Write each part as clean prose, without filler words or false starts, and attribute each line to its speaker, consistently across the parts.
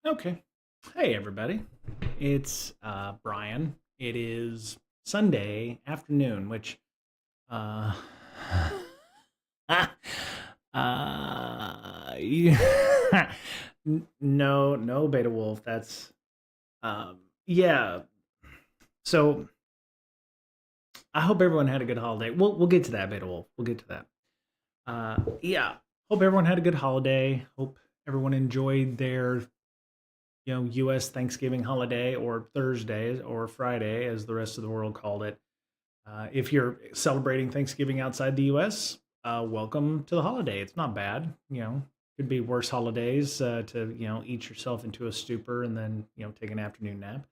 Speaker 1: Okay. Hey, everybody. It's Brian. It is Sunday afternoon, which uh, yeah. No, Beta Wolf. That's yeah. So I hope everyone had a good holiday. We'll get to that, Beta Wolf. We'll get to that. Yeah. Hope everyone had a good holiday. Hope everyone enjoyed their U.S. Thanksgiving holiday, or Thursday, or Friday, as the rest of the world called it. If you're celebrating Thanksgiving outside the U.S., welcome to the holiday. It's not bad. Could be worse holidays to eat yourself into a stupor and then take an afternoon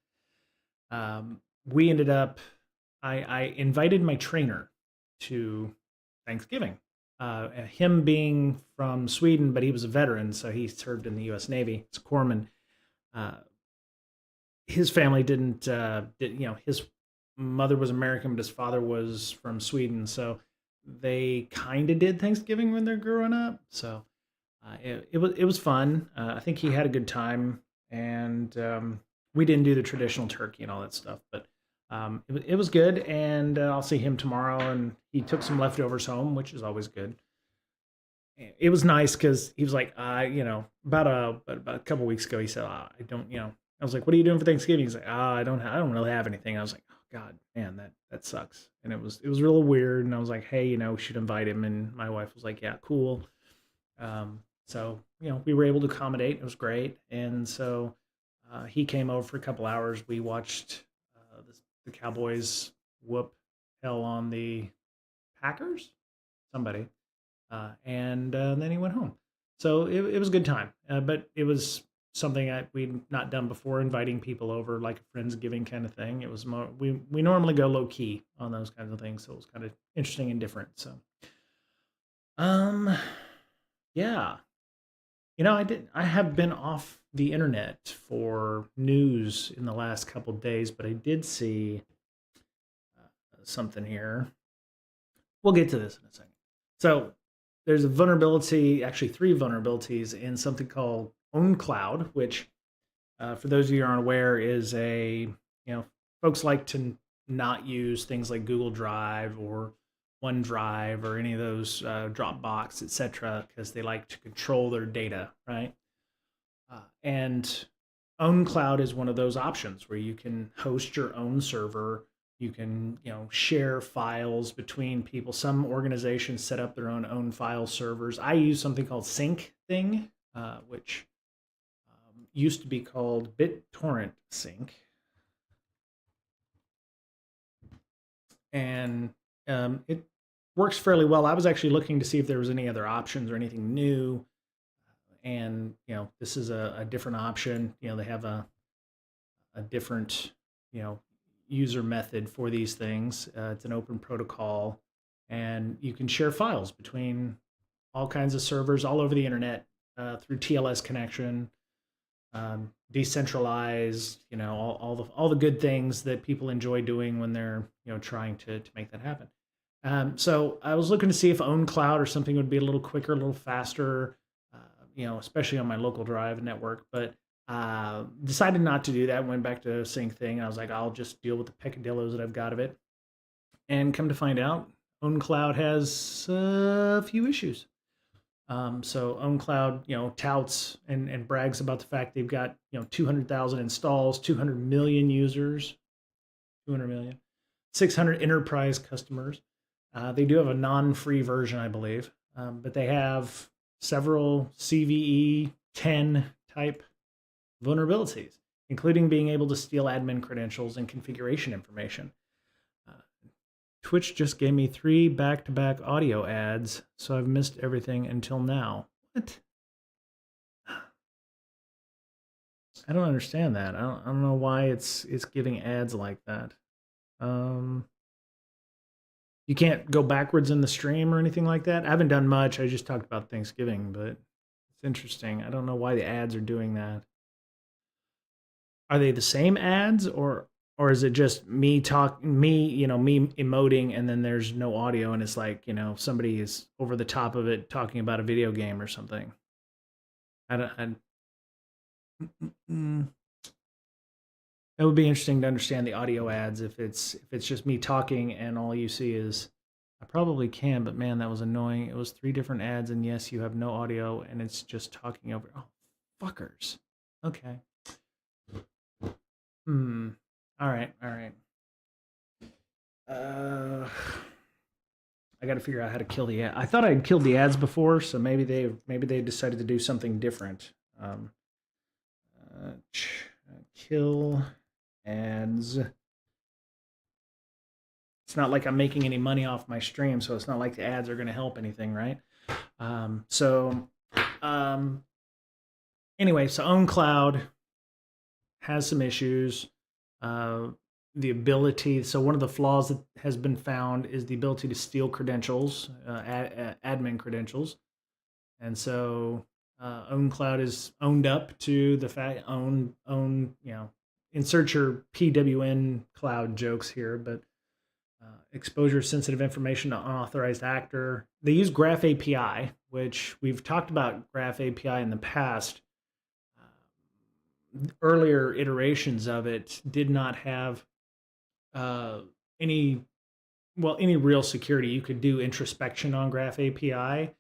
Speaker 1: nap. We ended up. I invited my trainer to Thanksgiving. Him being from Sweden, but he was a veteran, so he served in the U.S. Navy. It's a corpsman. Uh, his family his mother was American, but his father was from Sweden, so they kind of did Thanksgiving when they're growing up. So it was fun. I think he had a good time, and we didn't do the traditional turkey and all that stuff, but it was good. And I'll see him tomorrow, and he took some leftovers home, which is always good. It was nice because he was like, about a couple weeks ago, he said, I don't, I was like, what are you doing for Thanksgiving? He's like, I don't really have anything. I was like, oh God, man, that sucks. And it was real weird. And I was like, hey, we should invite him. And my wife was like, yeah, cool. So we were able to accommodate. It was great. And so he came over for a couple hours. We watched the Cowboys whoop hell on the Packers. Somebody and then he went home. So it was a good time, but it was something we'd not done before, inviting people over like a friendsgiving kind of thing. It was more we normally go low key on those kinds of things, so it was kind of interesting and different. So, um, yeah, I have been off the internet for news in the last couple of days, but I did see something here. We'll get to this in a second. So there's a vulnerability, actually three vulnerabilities in something called OwnCloud, which, for those of you who aren't aware, is folks like to not use things like Google Drive or OneDrive or any of those Dropbox, etc., because they like to control their data, right? And OwnCloud is one of those options where you can host your own server. You can share files between people. Some organizations set up their own file servers. I use something called Sync Thing, which used to be called BitTorrent Sync, and it works fairly well. I was actually looking to see if there was any other options or anything new, and this is a different option. They have a different user method for these things. It's an open protocol, and you can share files between all kinds of servers all over the internet through TLS connection, decentralized. All the good things that people enjoy doing when they're trying to make that happen. So I was looking to see if OwnCloud or something would be a little quicker, a little faster, especially on my local drive network. But decided not to do that. Went back to Sync Thing. I was like, I'll just deal with the peccadillos that I've got of it. And come to find out, OwnCloud has a few issues. So OwnCloud, touts and brags about the fact they've got 200,000 installs, 200 million users, 200 million, 600 enterprise customers. They do have a non-free version, I believe, but they have several CVE 10 type vulnerabilities, including being able to steal admin credentials and configuration information. Twitch just gave me 3 back-to-back audio ads, so I've missed everything until now. What? I don't understand that. I don't know why it's giving ads like that. You can't go backwards in the stream or anything like that. I haven't done much. I just talked about Thanksgiving, but it's interesting. I don't know why the ads are doing that. Are they the same ads, or is it just me emoting, and then there's no audio, and it's like somebody is over the top of it talking about a video game or something? I don't. Mm. It would be interesting to understand the audio ads if it's just me talking and all you see is. I probably can, but man, that was annoying. It was 3 different ads, and yes, you have no audio, and it's just talking over. Oh, fuckers. Okay. Hmm. All right. All right. Uh, I got to figure out how to kill the ad. I thought I'd killed the ads before, so maybe they decided to do something different. Um, kill ads. It's not like I'm making any money off my stream, so it's not like the ads are going to help anything, right? So um, anyway, so OwnCloud has some issues. Uh, the ability, so one of the flaws that has been found is the ability to steal credentials, admin credentials. And so OwnCloud is owned up to the fact, insert your PWN cloud jokes here, but exposure sensitive information to unauthorized actor. They use Graph API, which we've talked about Graph API in the past. Earlier iterations of it did not have uh, any any real security. You could do introspection on Graph API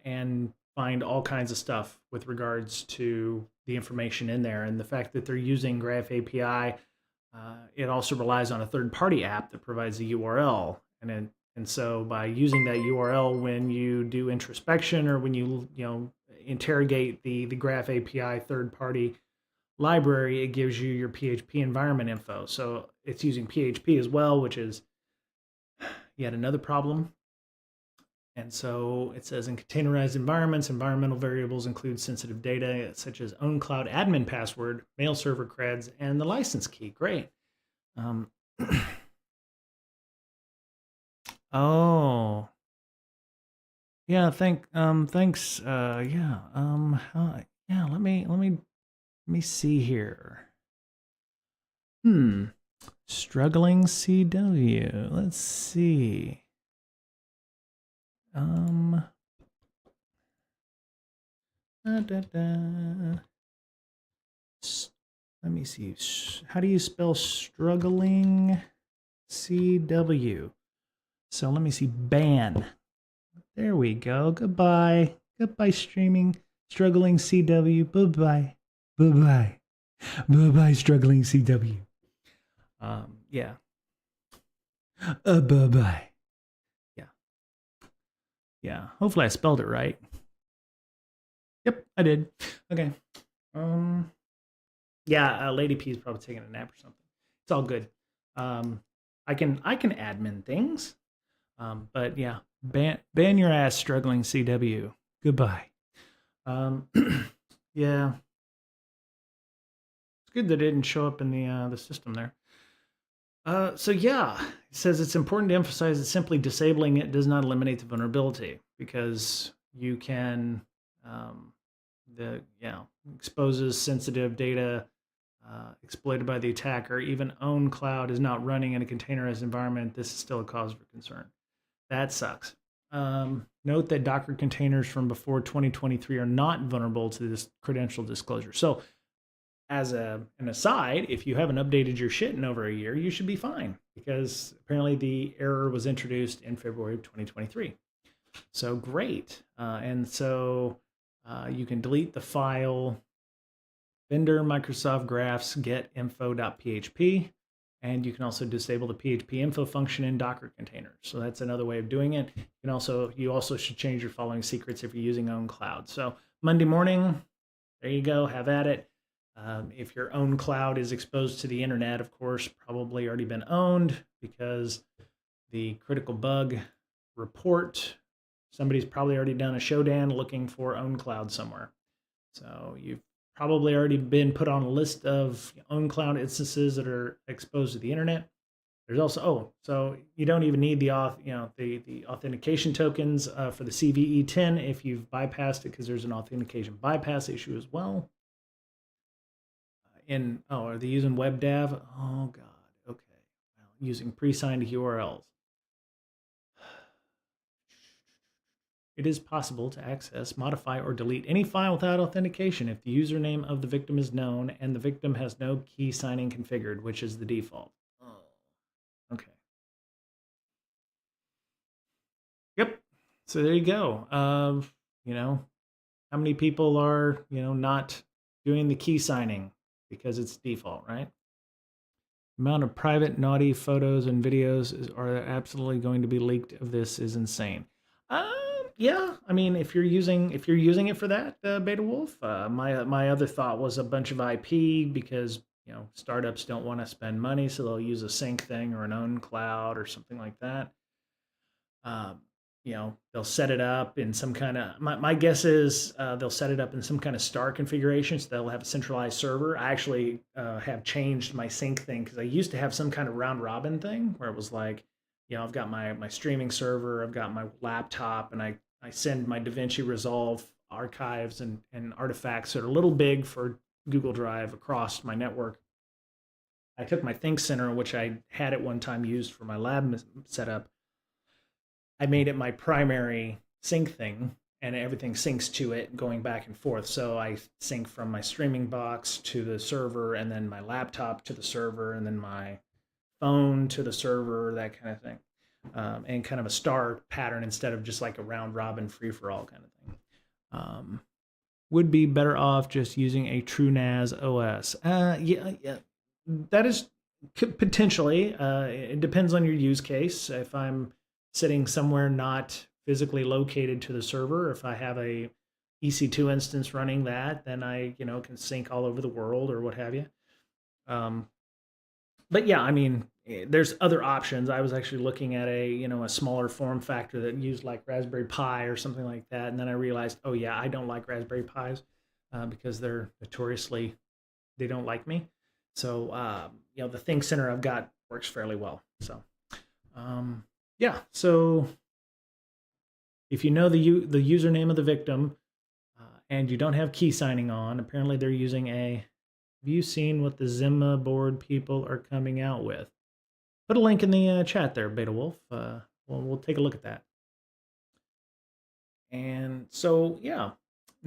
Speaker 1: and find all kinds of stuff with regards to the information in there. And the fact that they're using Graph API, it also relies on a third-party app that provides a URL, and so by using that URL when you do introspection or when you interrogate the Graph API third-party library, it gives you your PHP environment info. So it's using PHP as well, which is yet another problem. And so it says in containerized environments, environmental variables include sensitive data such as own cloud admin password, mail server creds, and the license key. Great. Oh, yeah. Thanks. Yeah. Yeah. Let me see here. Struggling CW. Let's see. Da, da. Let me see. How do you spell struggling CW? So let me see. Ban. There we go. Goodbye. Goodbye, streaming. Struggling CW. Bye bye. Bye bye. Bye bye, struggling CW. Yeah. Bye bye. Yeah. Yeah. Hopefully I spelled it right. Yep, I did. Okay. Yeah, Lady P is probably taking a nap or something. It's all good. I can admin things. But yeah, ban your ass, struggling CW. Goodbye. Yeah. It's good that it didn't show up in the system there. So yeah, it says it's important to emphasize that simply disabling it does not eliminate the vulnerability because you can exposes sensitive data exploited by the attacker. Even own cloud is not running in a containerized environment. This is still a cause for concern. That sucks. Note that Docker containers from before 2023 are not vulnerable to this credential disclosure. So as an aside, if you haven't updated your shit in over a year, you should be fine because apparently the error was introduced in February of 2023. So great. And so you can delete the file vendor Microsoft Graphs get info.php, and you can also disable the PHP info function in Docker containers. So that's another way of doing it. You also should change your following secrets if you're using own cloud. So Monday morning, there you go, have at it. If your own cloud is exposed to the internet, of course, probably already been owned because the critical bug report, somebody's probably already done a showdown looking for own cloud somewhere. So you've probably already been put on a list of own cloud instances that are exposed to the internet. There's also so you don't even need the authentication tokens for the CVE10 if you've bypassed it because there's an authentication bypass issue as well. Are they using WebDAV? Oh god, okay. Well, using pre-signed URLs. it is possible to access, modify, or delete any file without authentication if the username of the victim is known and the victim has no key signing configured, which is the default. Oh, okay. Yep. So there you go. You know, how many people are, not doing the key signing because it's default, right? Amount of private naughty photos and videos are absolutely going to be leaked of this is insane. Yeah, I mean, if you're using it for that, Beta Wolf, my other thought was a bunch of IP because startups don't want to spend money, so they'll use a sync thing or an own cloud or something like that. Um, they'll set it up in some kind of, my guess is they'll set it up in some kind of star configuration, so they'll have a centralized server. I actually have changed my sync thing because I used to have some kind of round robin thing where it was like, I've got my streaming server, I've got my laptop, and I send my DaVinci Resolve archives and artifacts that are a little big for Google Drive across my network. I took my Think Center, which I had at one time used for my lab setup. I made it my primary sync thing, and everything syncs to it going back and forth. So I sync from my streaming box to the server, and then my laptop to the server, and then my phone to the server, that kind of thing. And kind of a star pattern instead of just like a round robin free for all kind of thing. Would be better off just using a true NAS OS. Yeah, that is potentially. It depends on your use case. If I'm sitting somewhere not physically located to the server, if I have a EC2 instance running that, then I can sync all over the world or what have you. But yeah, I mean, there's other options. I was actually looking at a smaller form factor that used like Raspberry Pi or something like that, and then I realized, oh yeah, I don't like Raspberry Pis because they're notoriously they don't like me. So the Think Center I've got works fairly well. So yeah, so if you know the username of the victim and you don't have key signing on, apparently they're using a. Have you seen what the Zimma board people are coming out with? Put a link in the chat there, Beta Wolf. We'll take a look at that. And so, yeah,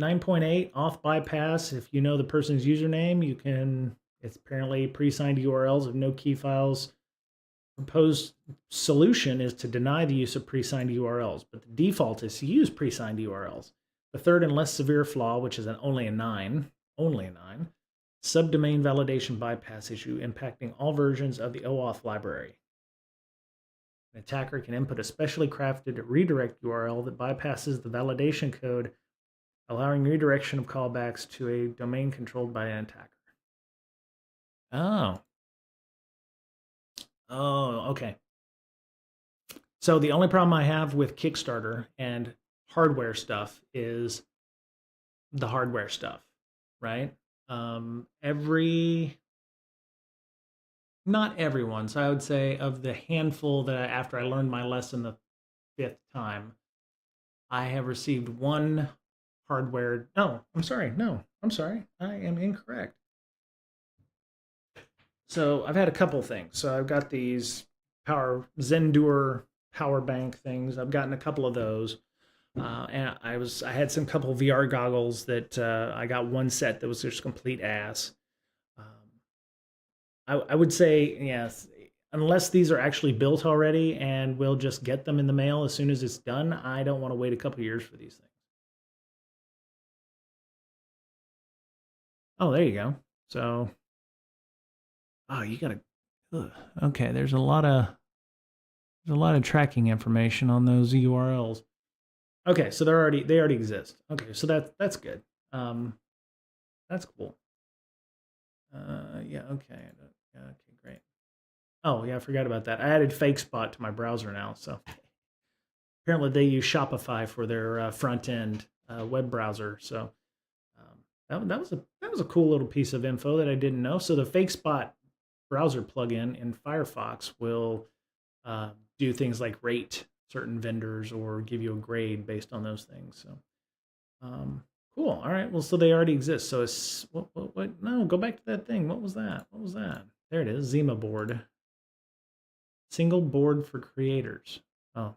Speaker 1: 9.8 auth bypass. If you know the person's username, you can. It's apparently pre-signed URLs of no key files. Proposed solution is to deny the use of pre-signed URLs, but the default is to use pre-signed URLs. The third and less severe flaw, which is only a 9, subdomain validation bypass issue impacting all versions of the OAuth library. An attacker can input a specially crafted redirect URL that bypasses the validation code, allowing redirection of callbacks to a domain controlled by an attacker. Oh, okay. So the only problem I have with Kickstarter and hardware stuff is the hardware stuff, right? Not everyone. So I would say of the handful that after I learned my lesson the 5th time, I have received one hardware. No, I'm sorry. I am incorrect. So I've had a couple things. So I've got these Zendur power bank things. I've gotten a couple of those. And I had some couple of VR goggles that I got one set that was just complete ass. I would say, yes, unless these are actually built already and we'll just get them in the mail as soon as it's done, I don't want to wait a couple of years for these things. Oh, there you go. So, oh, you gotta. Okay, there's a lot of tracking information on those URLs. Okay, so they already exist. Okay, so that's good. That's cool. Yeah. Okay. Great. Oh yeah, I forgot about that. I added FakeSpot to my browser now, so apparently they use Shopify for their front end web browser. So that was a cool little piece of info that I didn't know. So the FakeSpot browser plugin in Firefox will do things like rate certain vendors or give you a grade based on those things. So cool. All right. Well, so they already exist. So it's what? No, go back to that thing. What was that? There it is. Zima board. Single board for creators. Oh,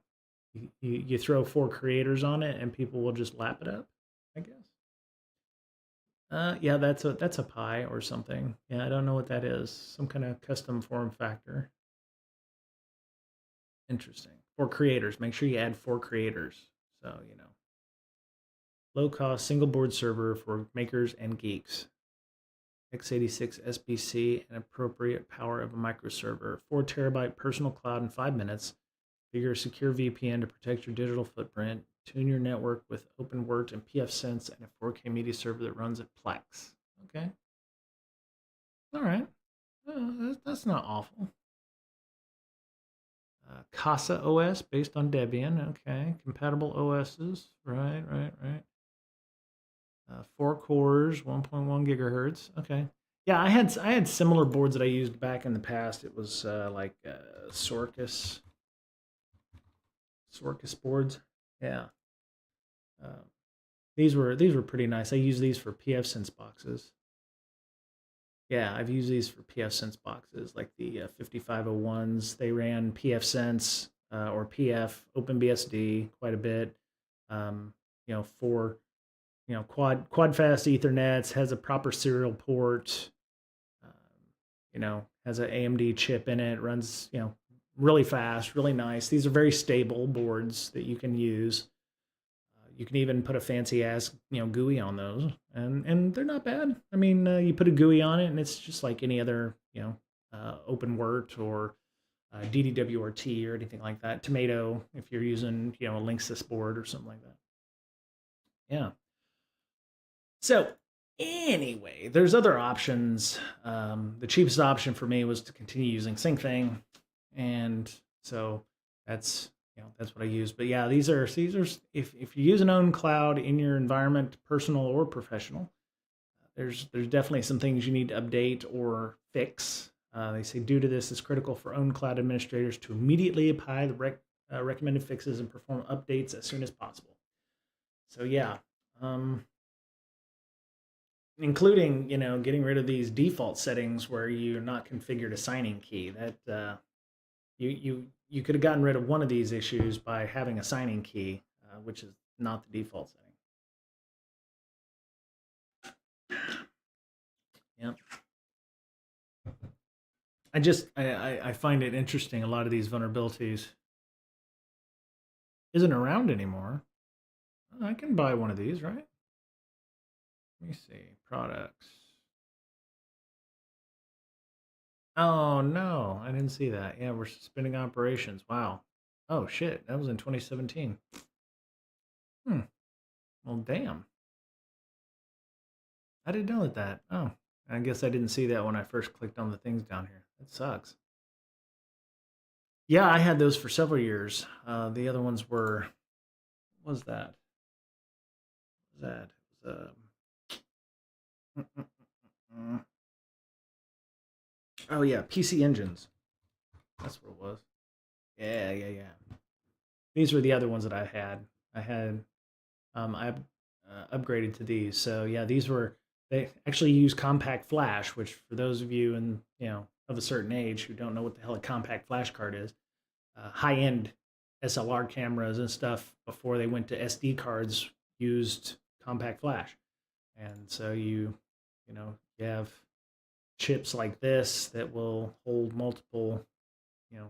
Speaker 1: You throw 4 creators on it, and people will just lap it up, I guess. Yeah, that's a Pi or something. Yeah, I don't know what that is. Some kind of custom form factor. Interesting. 4 creators. Make sure you add 4 creators. So low cost single board server for makers and geeks. x86 SBC and appropriate power of a microserver. 4 terabyte personal cloud in 5 minutes. Figure a secure VPN to protect your digital footprint. Tune your network with OpenWrt and pfSense and a 4K media server that runs at Plex. Okay. All right. That's not awful. Casa OS based on Debian. Okay. Compatible OSs. Right. 4 cores, 1.1 gigahertz. Okay. Yeah, I had similar boards that I used back in the past. It was like Sorcus boards. Yeah. Uh, these were pretty nice. I use these for pfSense boxes. Yeah, I've used these for pfSense boxes, like the 5501s. They ran pfSense or PF OpenBSD quite a bit. For quad fast Ethernets, has a proper serial port. Um, has an AMD chip in it. Runs really fast, really nice. These are very stable boards that you can use. You can even put a fancy ass GUI on those, and they're not bad. I mean, you put a GUI on it, and it's just like any other OpenWrt or DDWRT or anything like that. Tomato, if you're using a Linksys board or something like that. Yeah. So anyway, there's other options. The cheapest option for me was to continue using SyncThing, and so that's what I use. But yeah, these are if you use an own cloud in your environment, personal or professional, there's definitely some things you need to update or fix. They say due to this, it's critical for own cloud administrators to immediately apply the recommended fixes and perform updates as soon as possible. So yeah, including getting rid of these default settings where you're not configured a signing key. That you could have gotten rid of one of these issues by having a signing key, which is not the default setting. Yep. I find it interesting. A lot of these vulnerabilities isn't around anymore. I can buy one of these, right? Let me see. Products. Oh no, I didn't see that. Yeah, we're suspending operations. Wow. Oh shit, that was in 2017. Well, damn. I didn't know that. Oh, I guess I didn't see that when I first clicked on the things down here. That sucks. Yeah, I had those for several years. The other ones were, what was that? What was that? It was, mm, mm, mm. Oh yeah, PC Engines. That's what it was. Yeah. These were the other ones that I had. I upgraded to these. So yeah, they actually use compact flash, which for those of you of a certain age who don't know what the hell a compact flash card is, high end SLR cameras and stuff before they went to SD cards used compact flash, and so you have chips like this that will hold multiple. You know,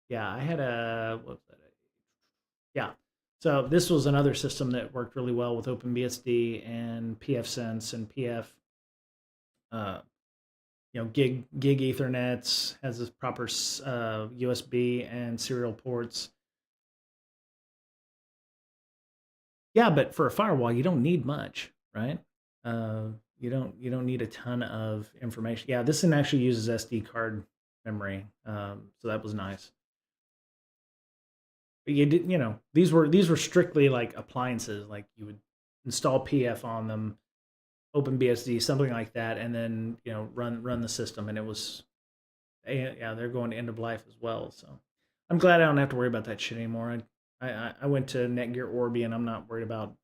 Speaker 1: yeah, I had a what was that? Yeah, so this was another system that worked really well with OpenBSD and pfSense and PF. Uh, gig Ethernets, has this proper USB and serial ports. Yeah, but for a firewall, you don't need much, right? Uh, you don't need a ton of information. Yeah, this one actually uses SD card memory, so that was nice. But these were strictly like appliances, like you would install PF on them, OpenBSD, something like that, and then run the system, and it was yeah, they're going to end of life as well. So I'm glad I don't have to worry about that shit anymore. I went to Netgear Orbi, and I'm not worried about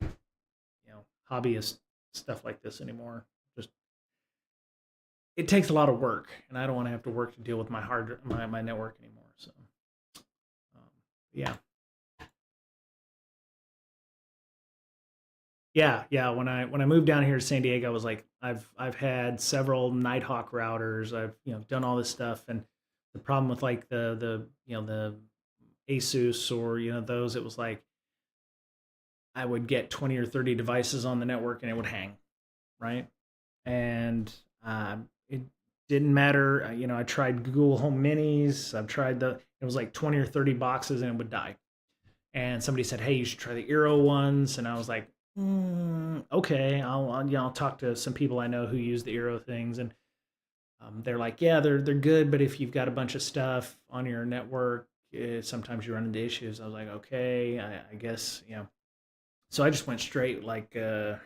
Speaker 1: hobbyist stuff like this anymore. Just it takes a lot of work, and I don't want to have to work to deal with my network anymore. So Yeah. Yeah. When I moved down here to San Diego, I was like, I've had several Nighthawk routers. I've done all this stuff, and the problem with like the Asus or those, it was like I would get 20 or 30 devices on the network and it would hang, right? And it didn't matter. I tried Google Home Minis. I've tried it was like 20 or 30 boxes and it would die. And somebody said, "Hey, you should try the Eero ones." And I was like, "Okay, I'll talk to some people I know who use the Eero things." And they're like, "Yeah, they're good, but if you've got a bunch of stuff on your network, sometimes you run into issues." I was like, "Okay, I guess." So I just went straight like your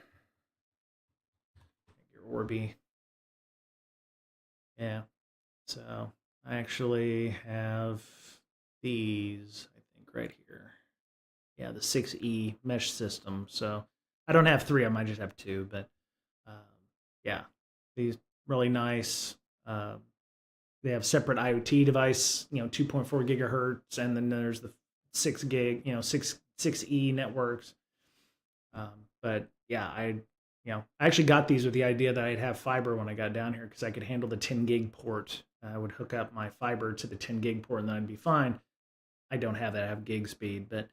Speaker 1: Orbi. Yeah. So I actually have these, I think, right here. Yeah, the 6E mesh system. So I don't have three of them, I just have two. But um, yeah, these really nice. Uh, they have separate IoT device, 2.4 gigahertz, and then there's the 6 gig, 6E networks. But yeah, I actually got these with the idea that I'd have fiber when I got down here because I could handle the 10 gig port. I would hook up my fiber to the 10 gig port and then I'd be fine. I don't have that. I have gig speed, but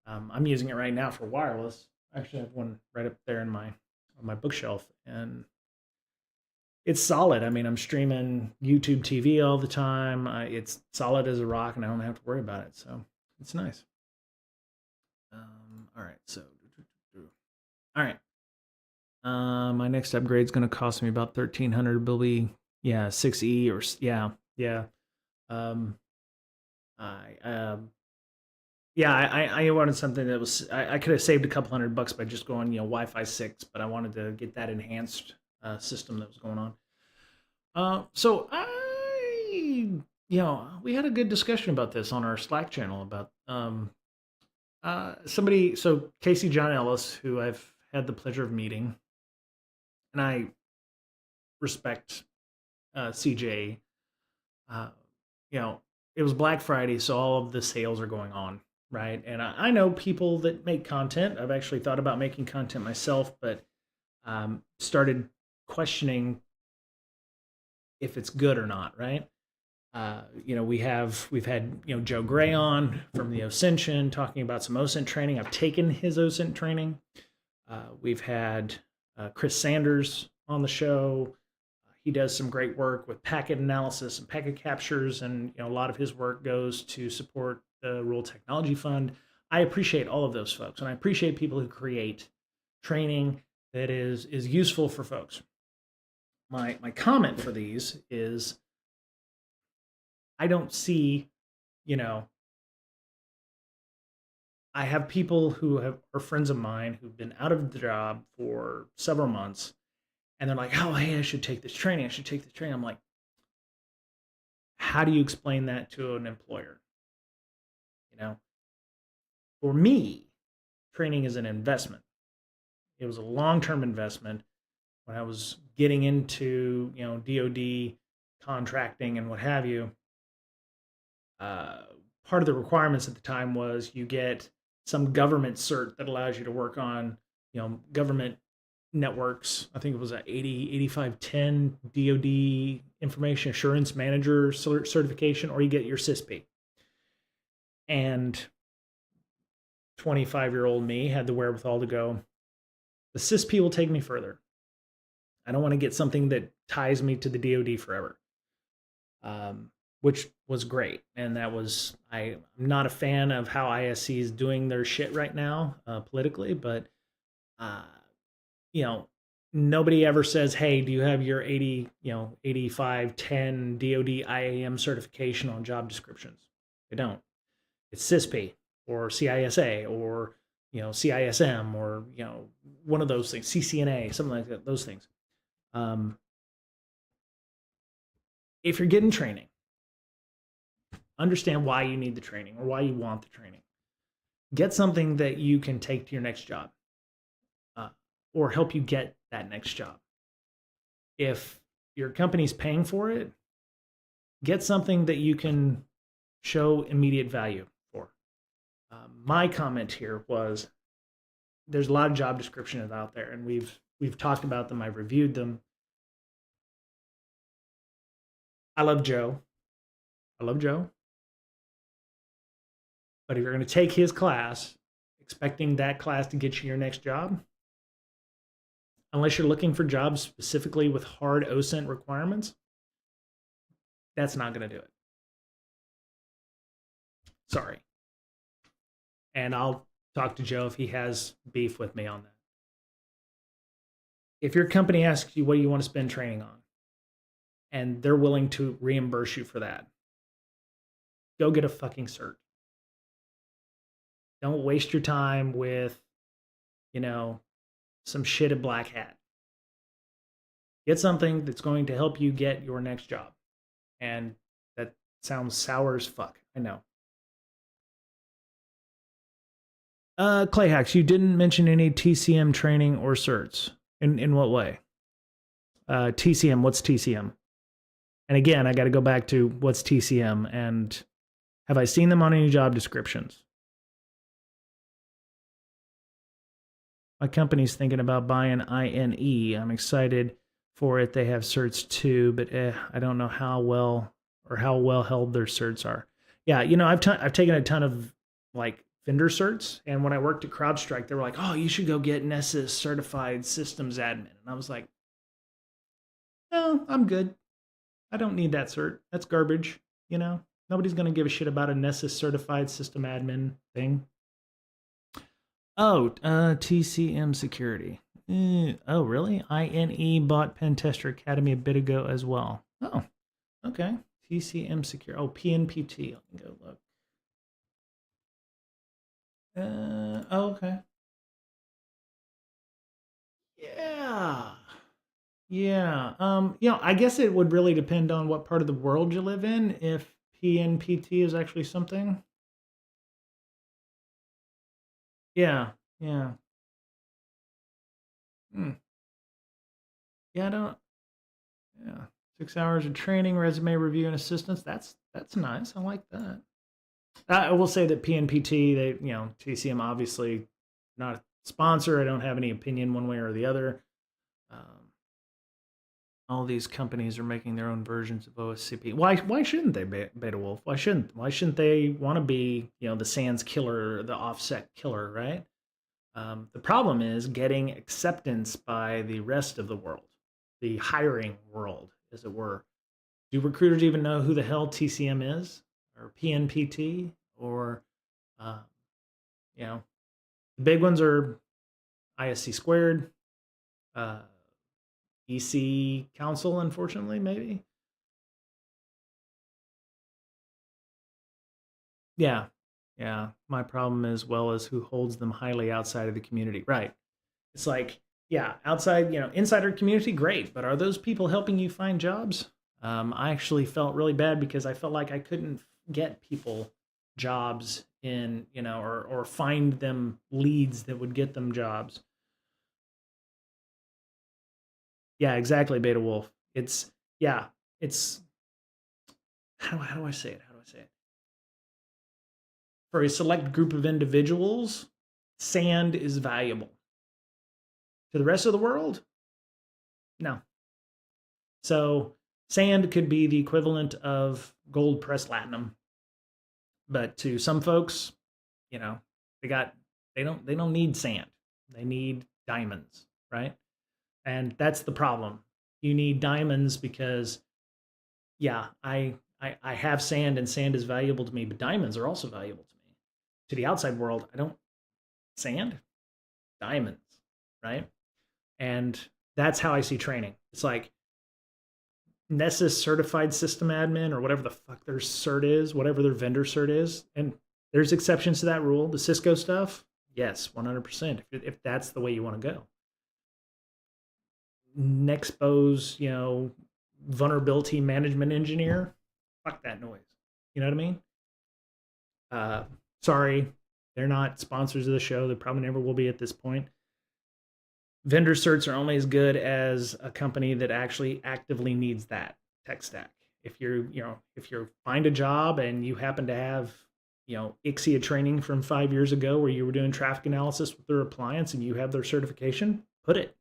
Speaker 1: I'm using it right now for wireless. I actually have one right up there in my on my bookshelf, and it's solid. I mean, I'm streaming YouTube TV all the time. It's solid as a rock, and I don't have to worry about it. So it's nice. All right. So, all right. My next upgrade is going to cost me about 1,300. Will be yeah 6E or yeah. Um, I yeah I wanted something that was I could have saved a couple $100 by just going Wi-Fi 6, but I wanted to get that enhanced system that was going on. So we had a good discussion about this on our Slack channel about somebody. So Casey John Ellis, who I've had the pleasure of meeting, and I respect CJ. Uh, it was Black Friday, so all of the sales are going on, right? And I know people that make content. I've actually thought about making content myself, but started questioning if it's good or not, right? We've had Joe Gray on from the Ascension talking about some OSINT training. I've taken his OSINT training. We've had Chris Sanders on the show. He does some great work with packet analysis and packet captures, and a lot of his work goes to support the Rural Technology Fund. I appreciate all of those folks, and I appreciate people who create training that is useful for folks. My comment for these is I don't see, you know, I have people who are friends of mine who've been out of the job for several months, and they're like, "Oh, hey, I should take this training. I should take this training." I'm like, how do you explain that to an employer? You know, for me, training is an investment. It was a long-term investment when I was getting into, DoD contracting and what have you. Uh, Part of the requirements at the time was you get some government cert that allows you to work on, government networks. I think it was a 8510 DoD Information Assurance Manager certification, or you get your CISP. And 25-year-old me had the wherewithal to go, the CISP will take me further. I don't want to get something that ties me to the DoD forever. Which was great. And I'm not a fan of how ISC is doing their shit right now politically, but, uh, you know, nobody ever says, "Hey, do you have your 8510 DoD IAM certification on job descriptions?" They don't. It's CISP or CISA or, CISM or, one of those things, CCNA, something like that, those things. Um, if you're getting training, understand why you need the training or why you want the training. Get something that you can take to your next job uh, or help you get that next job. If your company's paying for it, get something that you can show immediate value for. my comment here was there's a lot of job descriptions out there, and we've talked about them. I've reviewed them. I love Joe. I love Joe. But if you're going to take his class, expecting that class to get you your next job, unless you're looking for jobs specifically with hard OSINT requirements, that's not going to do it. Sorry. And I'll talk to Joe if he has beef with me on that. If your company asks you what do you want to spend training on, and they're willing to reimburse you for that, go get a fucking cert. Don't waste your time with, some shit at Black Hat. Get something that's going to help you get your next job. And that sounds sour as fuck. I know. Clayhacks, you didn't mention any TCM training or certs. In what way? TCM, what's TCM? And again, I got to go back to what's TCM and have I seen them on any job descriptions? My company's thinking about buying INE. I'm excited for it. They have certs too, but I don't know how well held their certs are. Yeah, I've taken a ton of like vendor certs, and when I worked at CrowdStrike, they were like, "Oh, you should go get Nessus certified systems admin," and I was like, "No, I'm good. I don't need that cert. That's garbage. Nobody's gonna give a shit about a Nessus certified system admin thing." Oh, TCM security. Oh, really? INE bought Pentester Academy a bit ago as well. Oh, okay. TCM security. Oh, PNPT. Let me go look. Okay. Yeah. Yeah. I guess it would really depend on what part of the world you live in if PNPT is actually something. Yeah. Yeah. Yeah, I don't. Yeah. 6 hours of training, resume review, and assistance. That's nice. I like that. I will say that PNPT, TCM obviously not a sponsor. I don't have any opinion one way or the other. All these companies are making their own versions of OSCP. Why shouldn't they, Beta Wolf? Why shouldn't they want to be, the SANS killer, the offset killer, right? The problem is getting acceptance by the rest of the world, the hiring world, as it were. Do recruiters even know who the hell TCM is, or PNPT, or the big ones are ISC squared, EC Council, unfortunately, maybe. Yeah. My problem as well as who holds them highly outside of the community. Right. It's like, yeah, outside, insider community, great. But are those people helping you find jobs? I actually felt really bad because I felt like I couldn't get people jobs in, or find them leads that would get them jobs. Yeah, exactly, Beta Wolf. It's how do I say it? For a select group of individuals, sand is valuable. To the rest of the world, no. So sand could be the equivalent of gold pressed platinum, but to some folks, they don't need sand. They need diamonds, right? And that's the problem. You need diamonds because, I have sand and sand is valuable to me, but diamonds are also valuable to me. To the outside world, I don't sand, diamonds, right? And that's how I see training. It's like Nessus certified system admin or whatever the fuck their cert is, whatever their vendor cert is. And there's exceptions to that rule. The Cisco stuff, yes, 100%, if that's the way you want to go. Nexpo's, vulnerability management engineer, fuck that noise. You know what I mean? Sorry, they're not sponsors of the show. They probably never will be at this point. Vendor certs are only as good as a company that actually actively needs that tech stack. If you find a job and you happen to have, ICSIA training from 5 years ago where you were doing traffic analysis with their appliance and you have their certification, put it.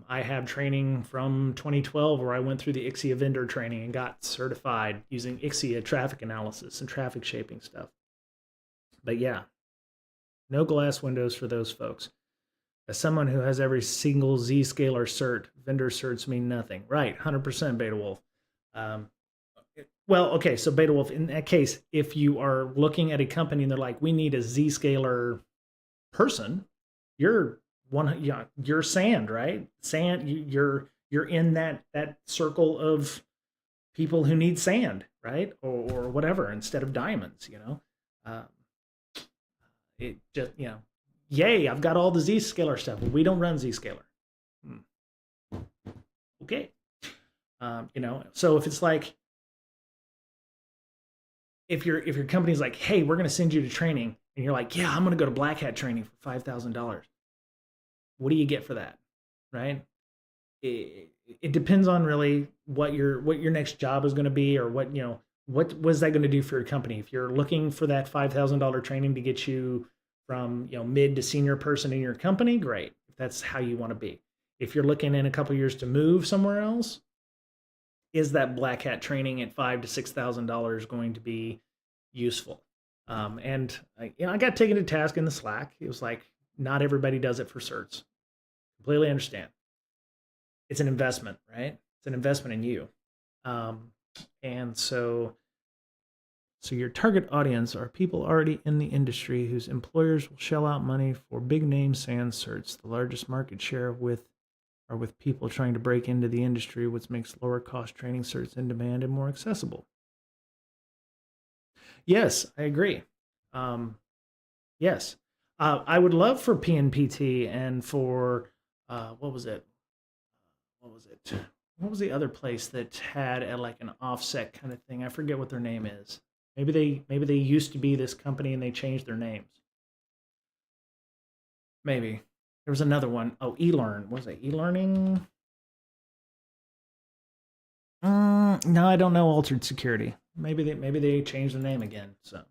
Speaker 1: I have training from 2012 where I went through the ICSIA vendor training and got certified using ICSIA traffic analysis and traffic shaping stuff. But yeah, no glass windows for those folks. As someone who has every single Zscaler cert, vendor certs mean nothing. Right, 100% Beta Wolf. Well, okay, so Beta Wolf, in that case, if you are looking at a company and they're like, we need a Zscaler person, you're you're sand, right? Sand, you're in that circle of people who need sand, right? Or whatever, instead of diamonds, it just, yay, I've got all the Zscaler stuff. Well, we don't run Zscaler. Okay. So if it's like, if your company's like, hey, we're going to send you to training, and you're like, yeah, I'm going to go to Black Hat training for $5,000. What do you get for that, right? It depends on really what your next job is going to be, or what was that going to do for your company. If you're looking for that $5,000 training to get you from mid to senior person in your company, great. If that's how you want to be. If you're looking in a couple of years to move somewhere else, is that Black Hat training at $5,000 to $6,000 going to be useful? And I got taken to task in the Slack. It was like, not everybody does it for certs. Completely understand. It's an investment, right? It's an investment in you. And so your target audience are people already in the industry whose employers will shell out money for big name SANS certs. The largest market share are with people trying to break into the industry, which makes lower cost training certs in demand and more accessible. Yes, I agree. Yes. I would love for PNPT and for, what was it? What was the other place that had like an offset kind of thing? I forget what their name is. Maybe they used to be this company and they changed their names. Maybe. There was another one. Oh, eLearn. What was it? eLearning? No, I don't know. Altered Security. Maybe they changed the name again. So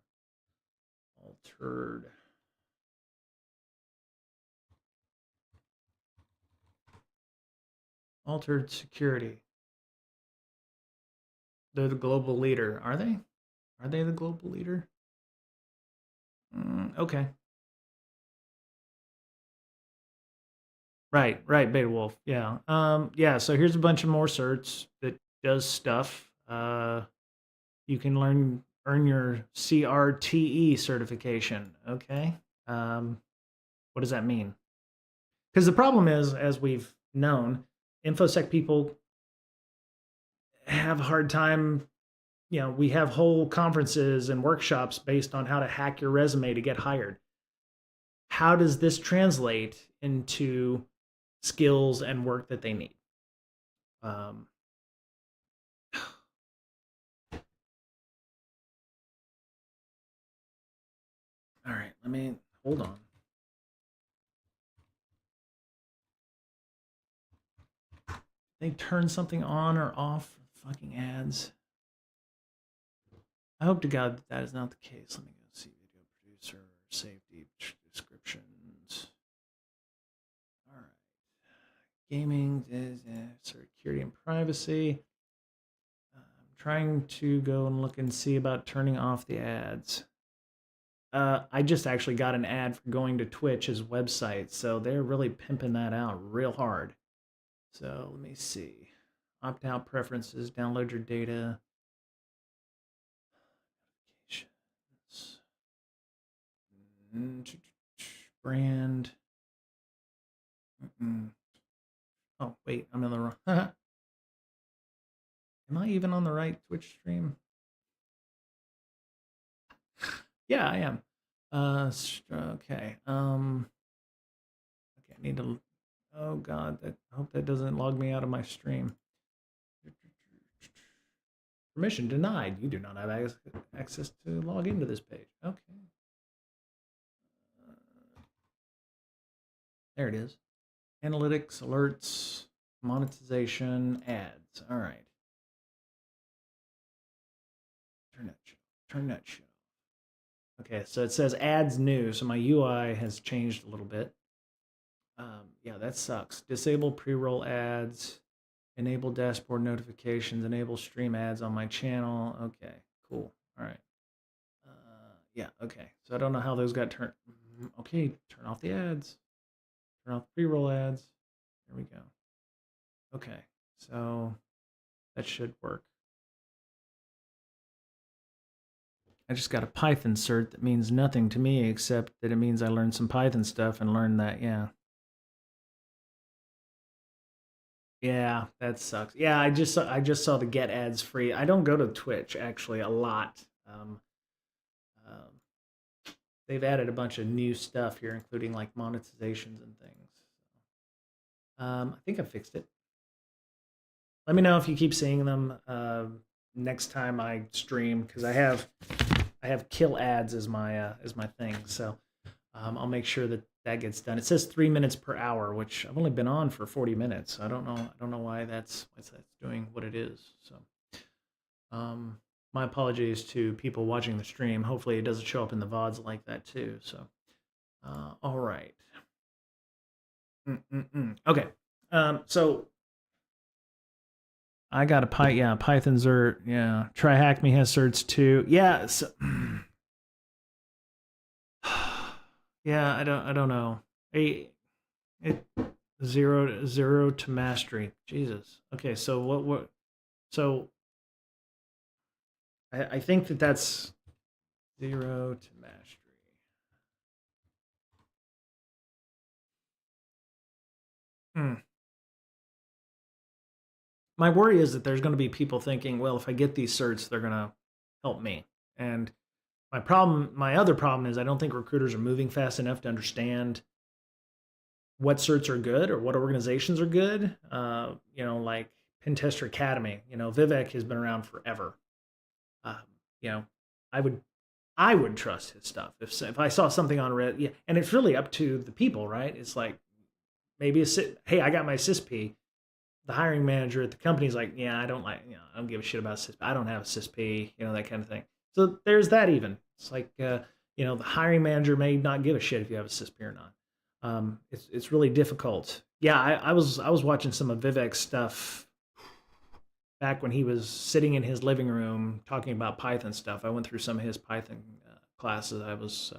Speaker 1: Altered Security. They're the global leader, are they? Are they the global leader? Okay. Right, Beta Wolf. Yeah. Yeah, so here's a bunch of more certs that does stuff. You can earn your CRTE certification. Okay. What does that mean? Because the problem is, as we've known, infosec people have a hard time. We have whole conferences and workshops based on how to hack your resume to get hired. How does this translate into skills and work that they need? All right, let me hold on. They turn something on or off for fucking ads. I hope to God that is not the case. Let me go see video producer, safety descriptions. All right. Gaming is security and privacy. I'm trying to go and look and see about turning off the ads. I just actually got an ad for going to Twitch's website, so they're really pimping that out real hard. So let me see. Opt-out preferences, download your data. Brand. Oh, wait, I'm in the wrong. Am I even on the right Twitch stream? Yeah, I am. Okay. Okay, I need to. Oh God, I hope that doesn't log me out of my stream. Permission denied. You do not have access to log into this page. Okay. There it is. Analytics, alerts, monetization, ads. All right. Turn that shit off. Okay, so it says ads new, so my UI has changed a little bit. Yeah, that sucks. Disable pre-roll ads, enable dashboard notifications, enable stream ads on my channel. Okay, cool. All right. Yeah, okay. So I don't know how those got turned. Okay, turn off the ads. Turn off pre-roll ads. There we go. Okay, so that should work. I just got a Python cert that means nothing to me except that it means I learned some Python stuff and learned that, yeah. Yeah, that sucks. Yeah, I just saw the get ads free. I don't go to Twitch actually a lot. Um, they've added a bunch of new stuff here, including like monetizations and things. I think I fixed it. Let me know if you keep seeing them next time I stream because I have kill ads as my thing. So I'll make sure that that gets done. It says 3 minutes per hour, which I've only been on for 40 minutes. I don't know. I don't know why that's doing what it is. So my apologies to people watching the stream. Hopefully it doesn't show up in the VODs like that too. So all right. Okay. So I got a yeah, Python cert. Yeah. Try Hack Me has certs too. Yeah. So, yeah, I don't know. It zero to mastery. Jesus. Okay, so what so I think that's zero to mastery. Hmm. My worry is that there's going to be people thinking, well, if I get these certs, they're going to help me. And my other problem is I don't think recruiters are moving fast enough to understand what certs are good or what organizations are good. Like Pentester Academy. Vivek has been around forever. Um, you know, I would I would trust his stuff if I saw something on Reddit. Yeah, and it's really up to the people, right? It's like maybe hey, I got my CISP. The hiring manager at the company's like, yeah, I don't give a shit about CISP. I don't have a CISP, that kind of thing. So there's that even. It's like, the hiring manager may not give a shit if you have a CISP or not. It's really difficult. Yeah, I was watching some of Vivek's stuff back when he was sitting in his living room talking about Python stuff. I went through some of his Python classes. I was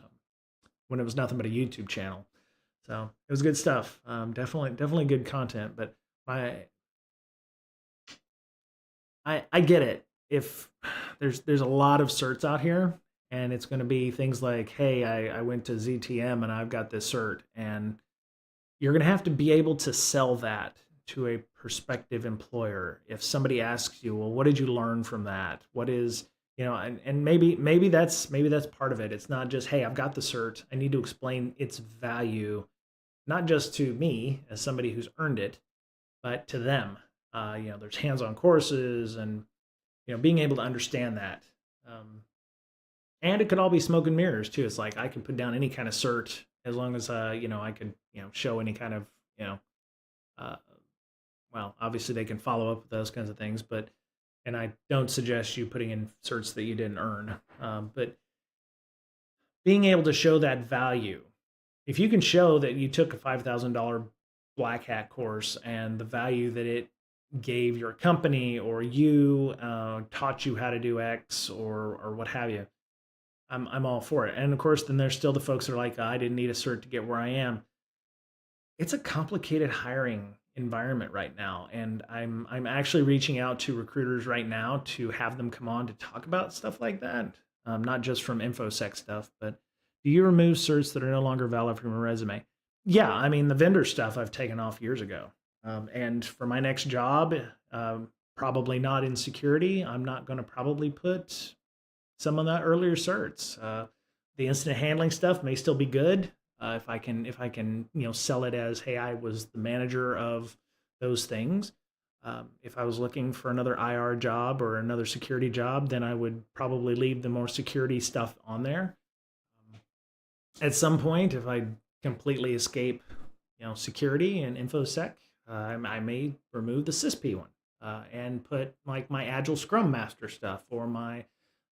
Speaker 1: when it was nothing but a YouTube channel, so it was good stuff. Definitely good content. But my I get it. If there's a lot of certs out here, and it's going to be things like, hey, I went to ZTM and I've got this cert, and you're going to have to be able to sell that to a prospective employer. If somebody asks you, well, what did you learn from that? What is, and maybe that's part of it. It's not just, hey, I've got the cert. I need to explain its value, not just to me as somebody who's earned it, but to them. There's hands-on courses and being able to understand that. And it could all be smoke and mirrors too. It's like I can put down any kind of cert as long as I could show any kind of uh, well, obviously they can follow up with those kinds of things, but and I don't suggest you putting in certs that you didn't earn. But being able to show that value, if you can show that you took a $5,000 black hat course and the value that it gave your company or you taught you how to do X or what have you, I'm all for it. And of course, then there's still the folks that are like, I didn't need a cert to get where I am. It's a complicated hiring environment right now, and I'm actually reaching out to recruiters right now to have them come on to talk about stuff like that, not just from infosec stuff, but do you remove certs that are no longer valid from a resume? Yeah, I mean the vendor stuff I've taken off years ago, and for my next job, probably not in security. I'm not going to probably put some of the earlier certs. The incident handling stuff may still be good if I can sell it as, hey, I was the manager of those things. If I was looking for another IR job or another security job, then I would probably leave the more security stuff on there. At some point, if I completely escape, security and infosec, I may remove the CISP one and put like my Agile Scrum Master stuff or my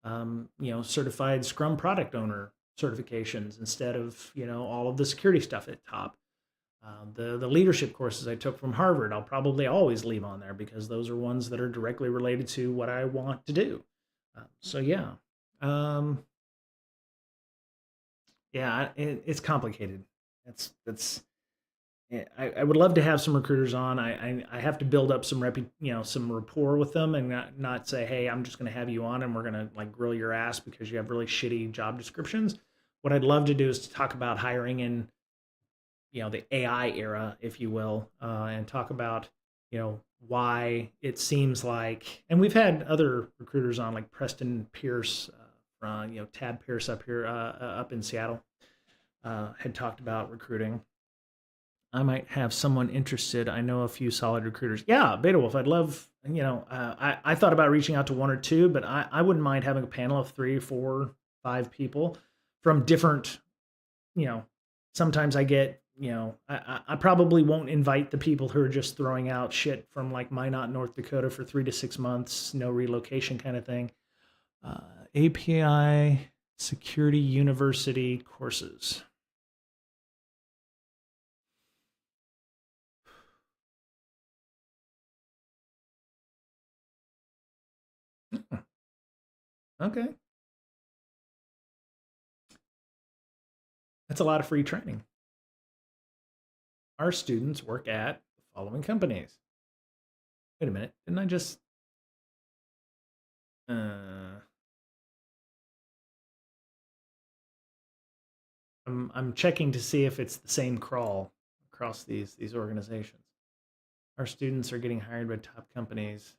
Speaker 1: certified Scrum product owner certifications instead of all of the security stuff at top. The leadership courses I took from Harvard, I'll probably always leave on there because those are ones that are directly related to what I want to do. So yeah, um, yeah, it's complicated. That's I would love to have some recruiters on. I have to build up some rapport with them, and not say, hey, I'm just going to have you on and we're going to like grill your ass because you have really shitty job descriptions. What I'd love to do is to talk about hiring in the AI era, if you will, and talk about why it seems like, and we've had other recruiters on like Preston Pierce, from Tab Pierce up here, up in Seattle, had talked about recruiting. I might have someone interested. I know a few solid recruiters. Yeah, Beta Wolf. I'd love. I thought about reaching out to one or two, but I wouldn't mind having a panel of 3, 4, 5 people from different. You know, sometimes I get. I probably won't invite the people who are just throwing out shit from like Minot, North Dakota for 3 to 6 months, no relocation kind of thing. API Security University courses. Okay. That's a lot of free training. Our students work at the following companies. Wait a minute. Didn't I just. I'm checking to see if it's the same crawl across these organizations. Our students are getting hired by top companies.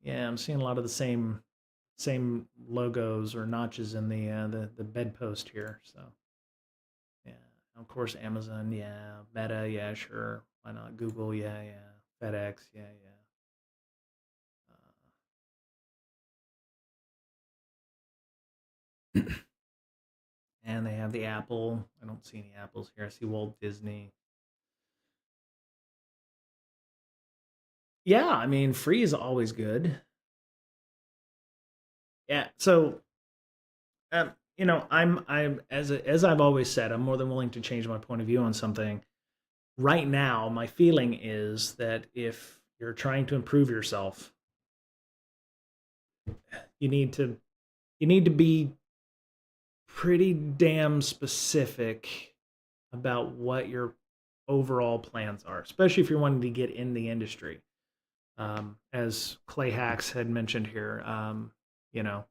Speaker 1: Yeah, I'm seeing a lot of the same logos or notches in the bedpost here. So yeah, of course Amazon, yeah, Meta, yeah, sure, why not Google, yeah, yeah, FedEx, yeah, yeah. And they have the Apple. I don't see any apples here. I see Walt Disney. Yeah, I mean, free is always good. Yeah. So, I'm as I've always said, I'm more than willing to change my point of view on something. Right now, my feeling is that if you're trying to improve yourself, you need to be pretty damn specific about what your overall plans are, especially if you're wanting to get in the industry. As Clay Hacks had mentioned here, you know,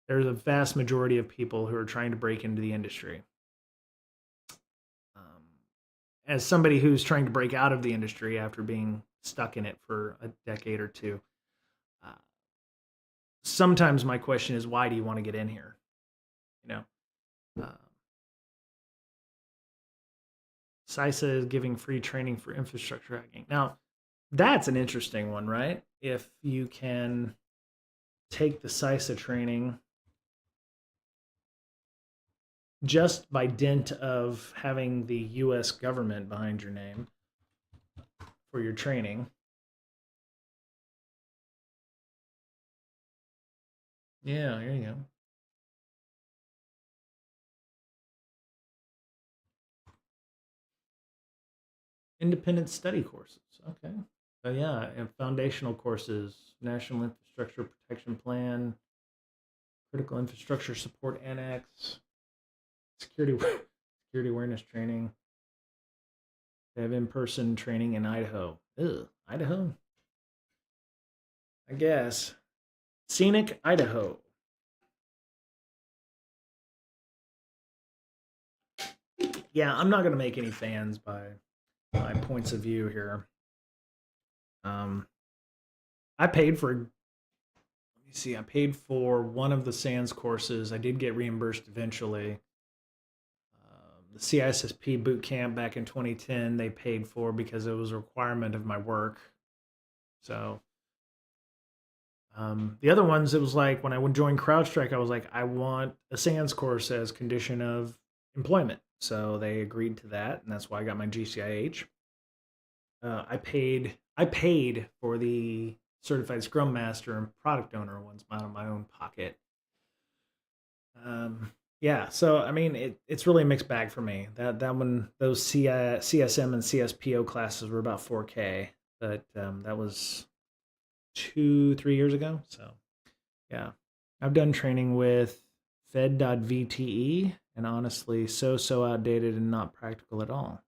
Speaker 1: there's a vast majority of people who are trying to break into the industry. Um, as somebody who's trying to break out of the industry after being stuck in it for a decade or two, uh, sometimes my question is, why do you want to get in here? You know, uh, CISA is giving free training for infrastructure hacking. Now, that's an interesting one, right? If you can take the CISA training just by dint of having the US government behind your name for your training. Yeah, there you go. Independent study courses. Okay. So yeah, and foundational courses, National Infrastructure Protection Plan, Critical Infrastructure Support Annex, security security awareness training. They have in-person training in Idaho. Ugh, Idaho? I guess. Scenic Idaho. Yeah, I'm not gonna make any fans by my points of view here. Um, I paid for. Let me see. I paid for one of the SANS courses. I did get reimbursed eventually. The CISSP boot camp back in 2010, they paid for because it was a requirement of my work. So the other ones, it was like when I would join CrowdStrike, I was like, I want a SANS course as condition of employment. So they agreed to that, and that's why I got my GCIH. I paid for the certified Scrum Master and product owner ones out of my own pocket. Yeah, so I mean, it's really a mixed bag for me. That one, those CSM and CSPO classes were about 4K, but that was 2-3 years ago. So yeah, I've done training with Fed.VTE, and honestly, so outdated and not practical at all.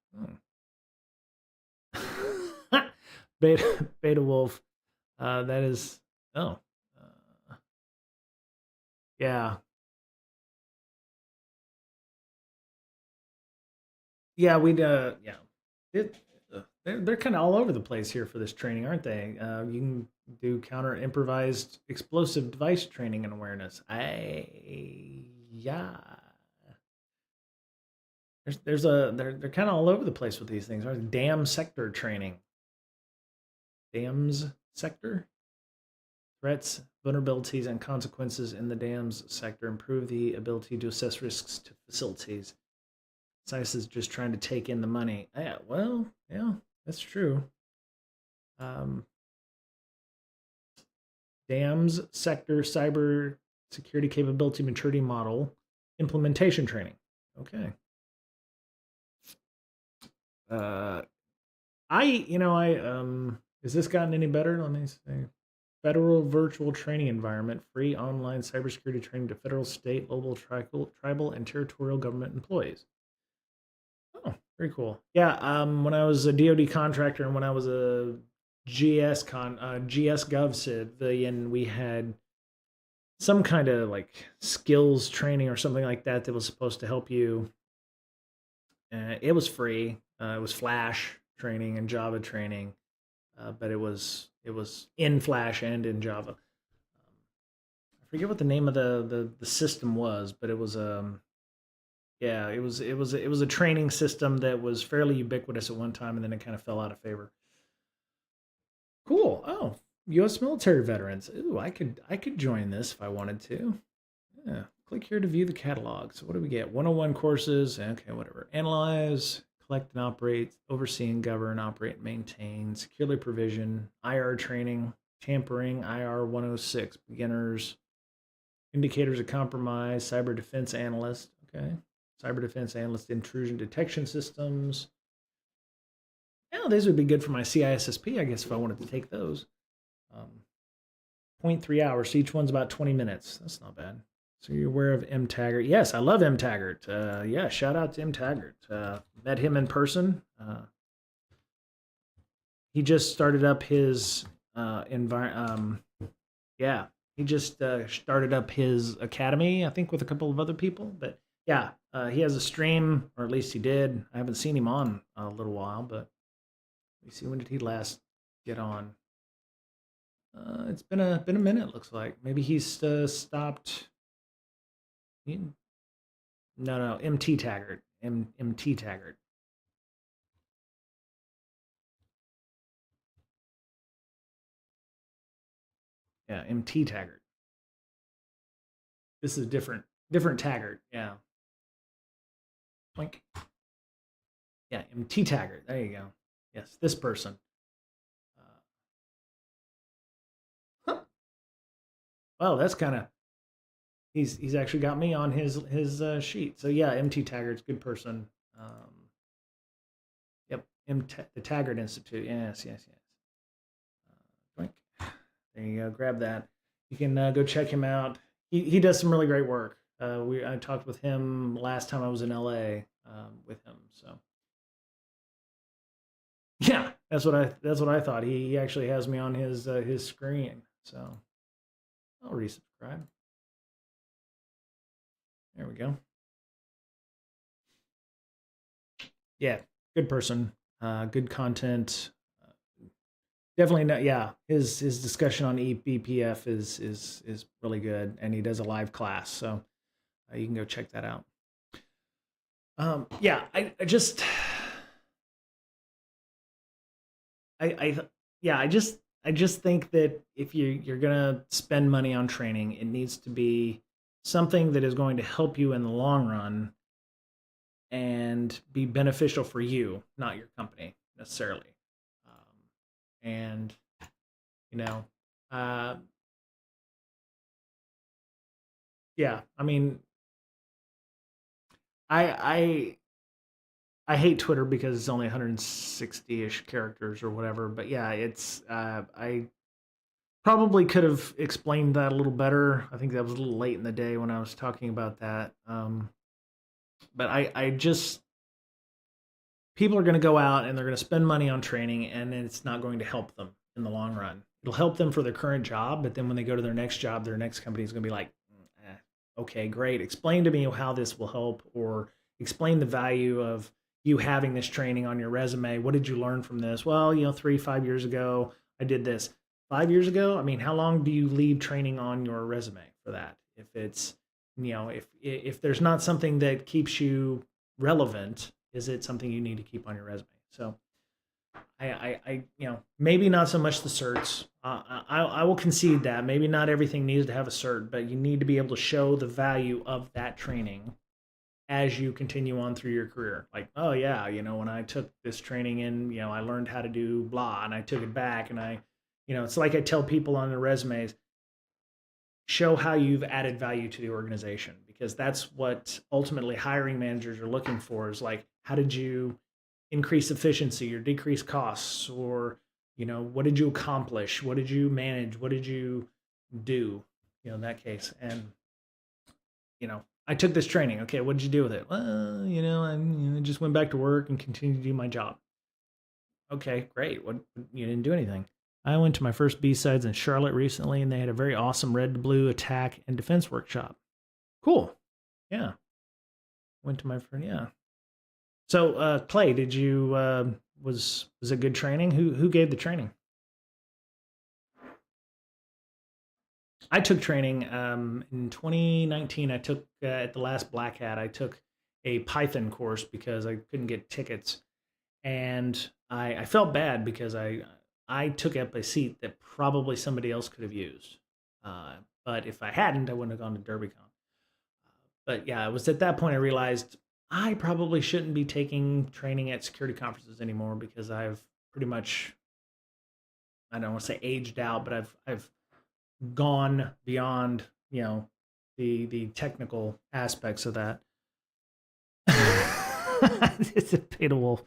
Speaker 1: Beta Wolf, that is oh, yeah, yeah, yeah. It, they're kind of all over the place here for this training, aren't they? You can do counter improvised explosive device training and awareness. Yeah. They're kind of all over the place with these things. Right? Dam sector training. Dams sector threats, vulnerabilities, and consequences in the dams sector. Improve the ability to assess risks to facilities. SICE is just trying to take in the money. Yeah, well, yeah, that's true. Um, Dams sector cyber security capability maturity model implementation training. Okay. Uh, has this gotten any better? Let me see. Federal virtual training environment, free online cybersecurity training to federal, state, local, tribal, and territorial government employees. Oh, very cool. Yeah, when I was a DoD contractor and when I was a GS Gov civilian, we had some kind of like skills training or something like that that was supposed to help you. It was free. It was Flash training and Java training, but it was in Flash and in Java. I forget what the name of the system was, but it was yeah, it was a training system that was fairly ubiquitous at one time, and then it kind of fell out of favor. Cool. Oh, U.S. military veterans. Ooh, I could join this if I wanted to. Yeah. Click here to view the catalog. So what do we get? 101 courses. Okay, whatever. Analyze, collect and operate, oversee and govern, operate, maintain, securely provision, IR training, tampering, IR 106, beginners, indicators of compromise, cyber defense analyst. Okay. Cyber defense analyst, intrusion detection systems. Yeah, these would be good for my CISSP, I guess, if I wanted to take those. 0.3 hours. So each one's about 20 minutes. That's not bad. So you're aware of M. Taggart? Yes, I love M. Taggart. Yeah, shout out to M. Taggart. Met him in person. He just started up his yeah, he just started up his academy, I think, with a couple of other people. But yeah, he has a stream, or at least he did. I haven't seen him on a little while, but let me see, when did he last get on? It's been a minute. Looks like maybe he's stopped. No, MT Taggart. MT Taggart. Yeah, MT Taggart. This is different Taggart. Yeah. Blink. Yeah, MT Taggart. There you go. Yes, this person. Huh. Well, that's kind of he's actually got me on his sheet. So yeah, MT Taggart's a good person. Yep, the Taggart Institute. Yes. Blink. There you go. Grab that. You can go check him out. He does some really great work. I talked with him last time I was in LA with him. So yeah, that's what I thought. He actually has me on his screen. So I'll resubscribe. There we go. Yeah, good person. Good content. Definitely not. Yeah, his discussion on eBPF is really good, and he does a live class, so you can go check that out. Yeah, I just I yeah, I just think that if you're gonna spend money on training, it needs to be something that is going to help you in the long run and be beneficial for you, not your company necessarily. And you know, Uh, yeah, I mean, I I hate Twitter because it's only 160-ish characters or whatever. But yeah, it's I probably could have explained that a little better. I think that was a little late in the day when I was talking about that. But I just people are going to go out and they're going to spend money on training, and it's not going to help them in the long run. It'll help them for their current job, but then when they go to their next job, their next company is going to be like, okay, great. Explain to me how this will help, or explain the value of you having this training on your resume. What did you learn from this? Well, 3, 5 years ago, I did this. 5 years ago, I mean, how long do you leave training on your resume for that? If it's, if there's not something that keeps you relevant, is it something you need to keep on your resume? So maybe not so much the certs. I will concede that maybe not everything needs to have a cert, but you need to be able to show the value of that training as you continue on through your career. Like, oh yeah, when I took this training and I learned how to do blah, and I took it back, and it's like I tell people on their resumes, show how you've added value to the organization, because that's what ultimately hiring managers are looking for, is like, how did you increase efficiency or decrease costs, or what did you accomplish, what did you manage, what did you do, in that case. And I took this training. Okay, what did you do with it? Well, I just went back to work and continued to do my job. Okay, great. What, you didn't do anything. I went to my first B-Sides in Charlotte recently, and they had a very awesome red to blue attack and defense workshop. Cool. Yeah. Went to my friend. Yeah. So, Clay, did you was it good training? Who gave the training? I took training in 2019. I took at the last Black Hat. I took a Python course because I couldn't get tickets, and I felt bad because I took up a seat that probably somebody else could have used. Uh, but if I hadn't, I wouldn't have gone to DerbyCon. But yeah, it was at that point I realized I probably shouldn't be taking training at security conferences anymore, because I've pretty much, I don't want to say aged out, but I've gone beyond the technical aspects of that. It's a pay to wolf.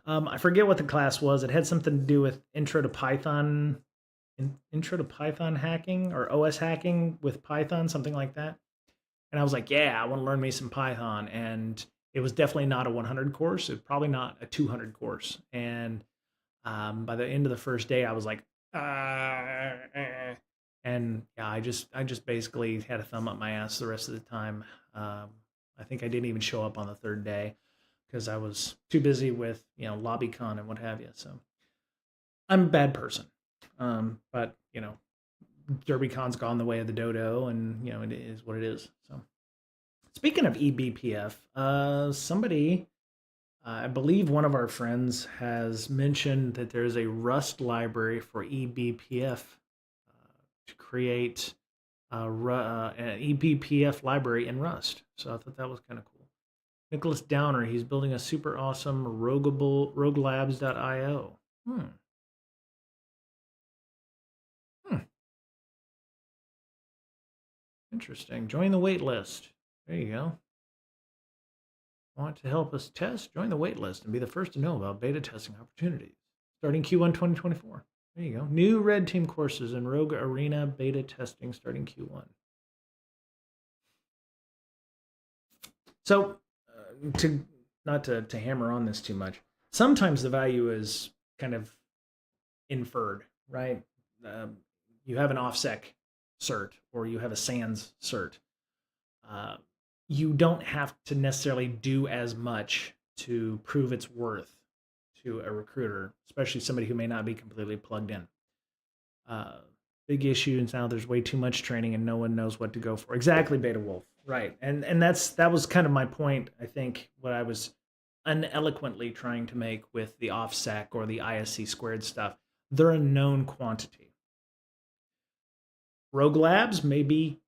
Speaker 1: I forget what the class was. It had something to do with intro to Python hacking, or OS hacking with Python, something like that. And I was like, yeah, I want to learn me some Python. And it was definitely not a 100 course. It was probably not a 200 course. And by the end of the first day, I was like, and yeah, I just basically had a thumb up my ass the rest of the time. I think I didn't even show up on the third day because I was too busy with LobbyCon and what have you. So I'm a bad person, but DerbyCon's gone the way of the dodo, and it is what it is. So speaking of eBPF, somebody, I believe one of our friends has mentioned that there's a Rust library for eBPF to create an eBPF library in Rust. So I thought that was kind of cool. Nicholas Downer, he's building a super awesome roguelabs.io. Hmm. Interesting. Join the wait list. There you go. Want to help us test? Join the wait list and be the first to know about beta testing opportunities. Starting Q1 2024. There you go. New red team courses in Rogue Arena beta testing starting Q1. So, to not to hammer on this too much, sometimes the value is kind of inferred, right? You have an OffSec cert, or you have a SANS cert. You don't have to necessarily do as much to prove its worth to a recruiter, especially somebody who may not be completely plugged in. Big issue is now there's way too much training and no one knows what to go for. Exactly, Beta Wolf. Right. And that was kind of my point, I think, what I was uneloquently trying to make with the OffSec or the ISC squared stuff. They're a known quantity. Rogue Labs may be,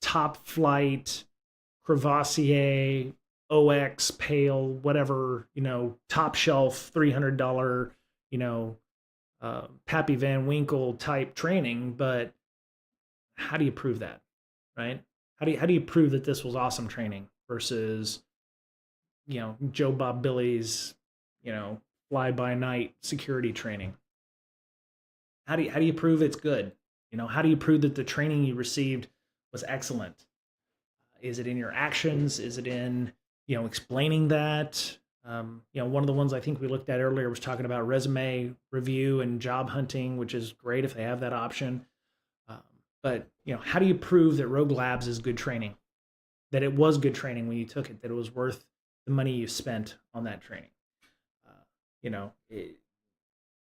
Speaker 1: top flight, Crevassier, OX, Pale, whatever, top shelf, $300, Pappy Van Winkle type training, but how do you prove that, right? How do you prove that this was awesome training versus Joe Bob Billy's fly by night security training? How do you prove it's good? How do you prove that the training you received was excellent? Is it in your actions? Is it in explaining that? One of the ones I think we looked at earlier was talking about resume review and job hunting, which is great if they have that option. Um, but how do you prove that Rogue Labs is good training? That it was good training when you took it. That it was worth the money you spent on that training. Uh, you know, it,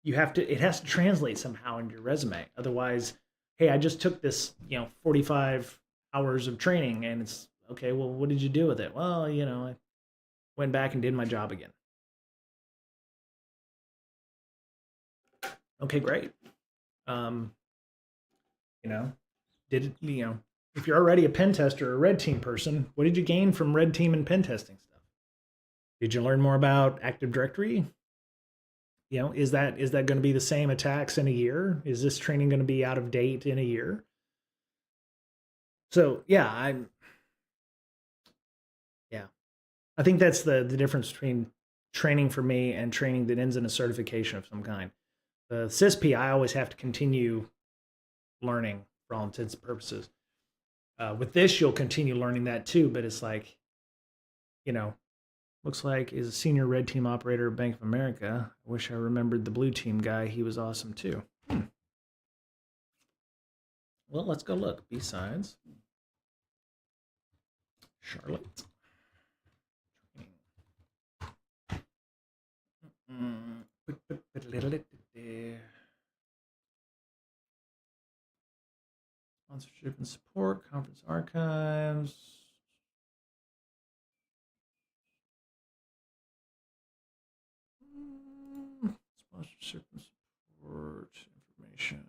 Speaker 1: you have to. It has to translate somehow into your resume. Otherwise, hey, I just took this 45 hours of training, and it's okay. Well, what did you do with it? Well, I went back and did my job again. Okay, great. Um, you know, did if you're already a pen tester or a red team person, what did you gain from red team and pen testing stuff? Did you learn more about Active Directory? Is that going to be the same attacks in a year? Is this training going to be out of date in a year? So yeah, I think that's the difference between training for me and training that ends in a certification of some kind. The CISP, I always have to continue learning for all intents and purposes. With this, you'll continue learning that too, but it's like, you know, looks like is a senior red team operator at Bank of America. I wish I remembered the blue team guy. He was awesome too. Well, let's go look. B-sides. Charlotte. Sponsorship and support, conference archives. Sponsorship and support information.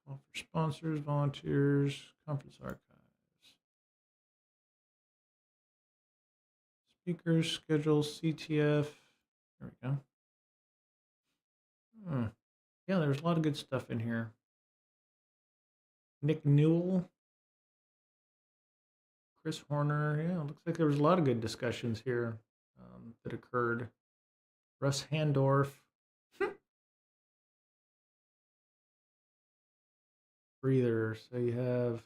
Speaker 1: Call for sponsors, volunteers, conference archives. Speakers, schedule, CTF. There we go. Yeah, there's a lot of good stuff in here. Nick Newell, Chris Horner. Yeah, looks like there was a lot of good discussions here that occurred. Russ Handorf. Breather. So you have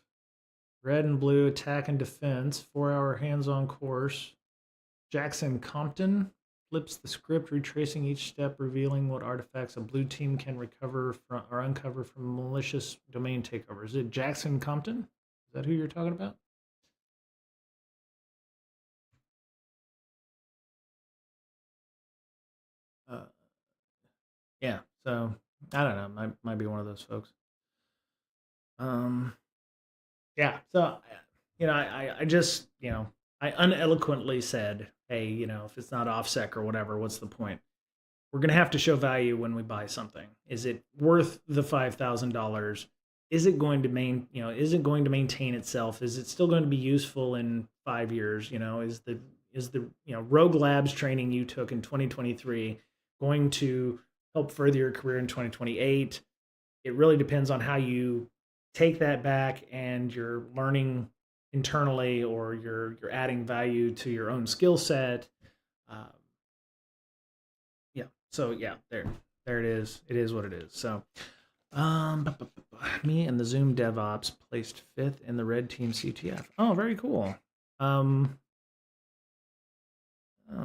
Speaker 1: red and blue attack and defense, 4-hour hands-on course. Jackson Compton flips the script, retracing each step, revealing what artifacts a blue team can recover from or uncover from malicious domain takeover. Is it Jackson Compton? Is that who you're talking about? Yeah. So I don't know. Might be one of those folks. Yeah. So I just I uneloquently said, hey, if it's not offsec or whatever, what's the point? We're going to have to show value when we buy something. Is it worth the $5,000? Is it going to is it going to maintain itself? Is it still going to be useful in 5 years? Is the Rogue Labs training you took in 2023 going to help further your career in 2028? It really depends on how you take that back and you're learning internally or you're adding value to your own skill set. Um, yeah. So yeah, there it is. It is what it is. So me and the Zoom DevOps placed 5th in the red team CTF. Oh, very cool. Oh,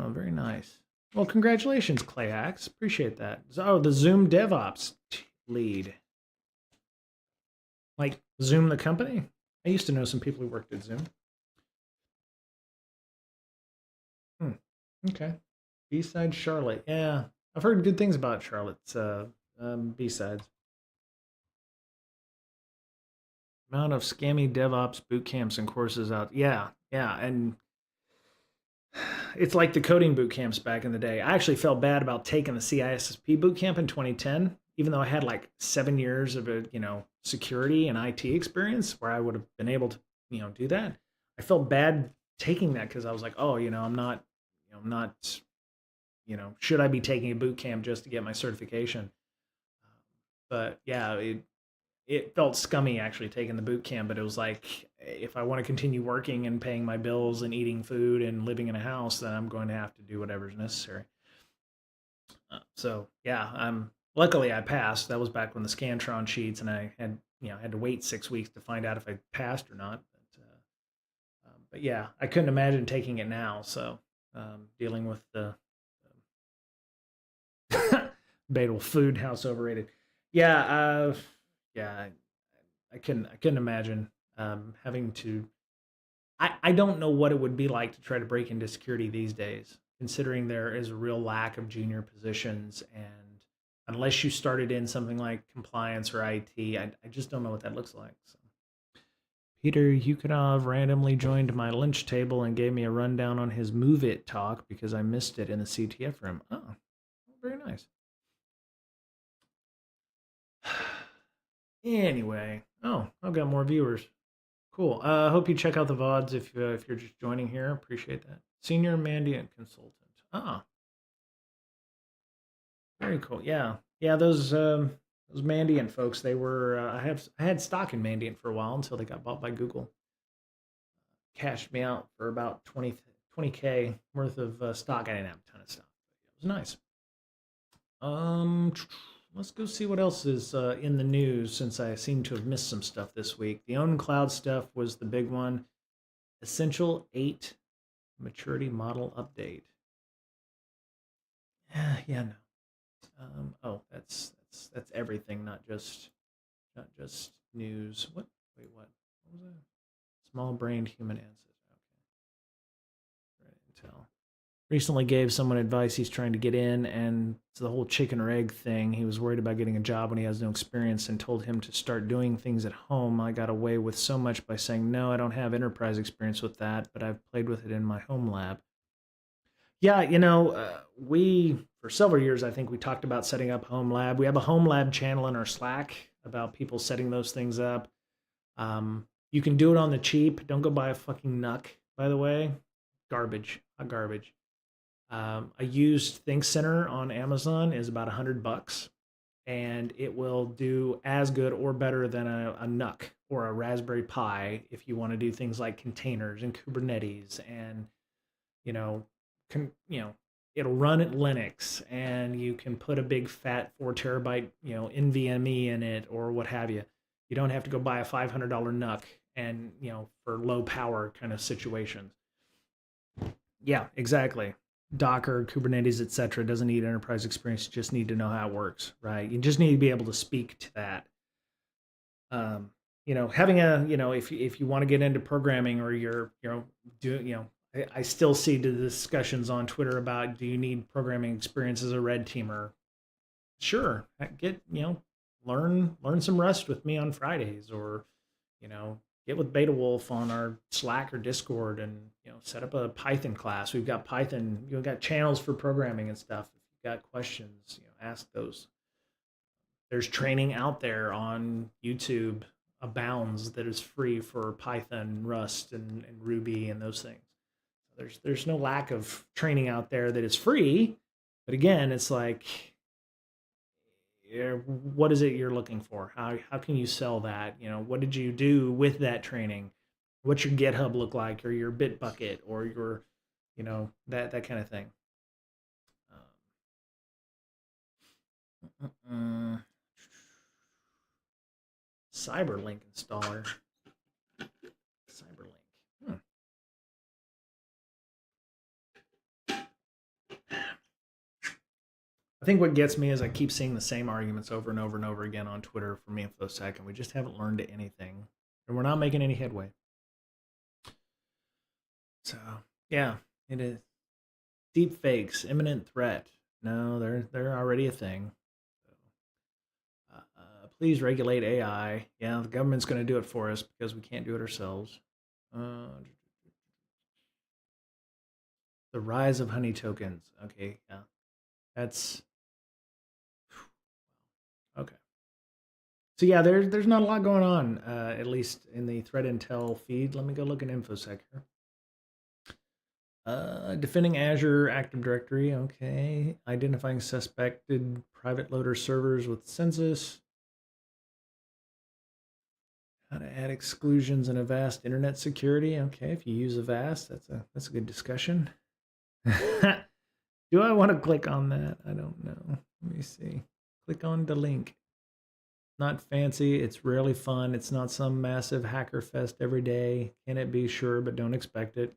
Speaker 1: very nice. Well, congratulations, Clayhax. Appreciate that. Oh, the Zoom DevOps lead. Like Zoom the company? I used to know some people who worked at Zoom. Okay. B-side Charlotte. Yeah. I've heard good things about Charlotte's B-sides. Amount of scammy DevOps boot camps and courses out. Yeah. Yeah. And it's like the coding boot camps back in the day. I actually felt bad about taking the CISSP boot camp in 2010, even though I had like 7 years of security and IT experience where I would have been able to do that. I felt bad taking that because I was like, oh, I'm not should I be taking a boot camp just to get my certification? But yeah, it felt scummy actually taking the boot camp, but it was like if I want to continue working and paying my bills and eating food and living in a house, then I'm going to have to do whatever's necessary. So yeah, I'm luckily I passed. That was back when the Scantron sheets, and I had had to wait 6 weeks to find out if I passed or not. But yeah, I couldn't imagine taking it now. So dealing with the Badal food house overrated. Yeah, yeah, I couldn't imagine having to. I don't know what it would be like to try to break into security these days, considering there is a real lack of junior positions, and unless you started in something like compliance or IT, I just don't know what that looks like. So. Peter Yukonov randomly joined my lunch table and gave me a rundown on his Move It talk because I missed it in the CTF room. Oh, very nice. Anyway, I've got more viewers. Cool. I hope you check out the VODs if you're just joining here. Appreciate that. Senior Mandiant Consultant. Ah, very cool. Yeah, yeah. Those Mandiant folks. They were. I had stock in Mandiant for a while until they got bought by Google. Cashed me out for about 20K worth of stock. I didn't have a ton of stock. It was nice. Um, let's go see what else is in the news since I seem to have missed some stuff this week. The own cloud stuff was the big one. Essential 8 maturity model update. Yeah, no. That's everything, not just news. What? Wait, what? What was that? Small-brained human ancestors. Okay, right, intel. Recently gave someone advice he's trying to get in, and it's the whole chicken or egg thing. He was worried about getting a job when he has no experience and told him to start doing things at home. I got away with so much by saying, no, I don't have enterprise experience with that, but I've played with it in my home lab. Yeah, we for several years, I think we talked about setting up home lab. We have a home lab channel in our Slack about people setting those things up. You can do it on the cheap. Don't go buy a fucking NUC, by the way. Garbage, a garbage. A used Think Center on Amazon is about $100, and it will do as good or better than a NUC or a Raspberry Pi if you want to do things like containers and Kubernetes and you know, it'll run at Linux, and you can put a big fat 4 terabyte, NVMe in it or what have you. You don't have to go buy a $500 NUC and for low power kind of situations. Yeah, exactly. Docker, Kubernetes, etc. doesn't need enterprise experience. You just need to know how it works, right? You just need to be able to speak to that. Having if you want to get into programming or you're, doing, I still see the discussions on Twitter about do you need programming experience as a red teamer? Sure, learn some Rust with me on Fridays, or get with Beta Wolf on our Slack or Discord, and set up a Python class. We've got Python, got channels for programming and stuff. If you've got questions, ask those. There's training out there on YouTube abounds that is free for Python, Rust, and Ruby and those things. There's no lack of training out there that is free, but again, it's like, what is it you're looking for? How can you sell that? What did you do with that training? What's your GitHub look like, or your Bitbucket, or your, that kind of thing. Cyberlink installer. Cyberlink. I think what gets me is I keep seeing the same arguments over and over and over again on Twitter from infosec, and we just haven't learned anything, and we're not making any headway. So yeah, it is. Deep fakes, imminent threat. No, they're already a thing. Please regulate AI. Yeah, the government's going to do it for us because we can't do it ourselves. The rise of honey tokens. Okay, yeah, that's okay. So yeah, there's not a lot going on, at least in the threat intel feed. Let me go look at infosec here. Defending Azure Active Directory. Okay, identifying suspected private loader servers with census. How to add exclusions in Avast internet security. Okay, if you use Avast, that's a good discussion. Do I want to click on that? I don't know. Let me see. Click on the link. Not fancy. It's really fun. It's not some massive hacker fest every day. Can it be? Sure, but don't expect it.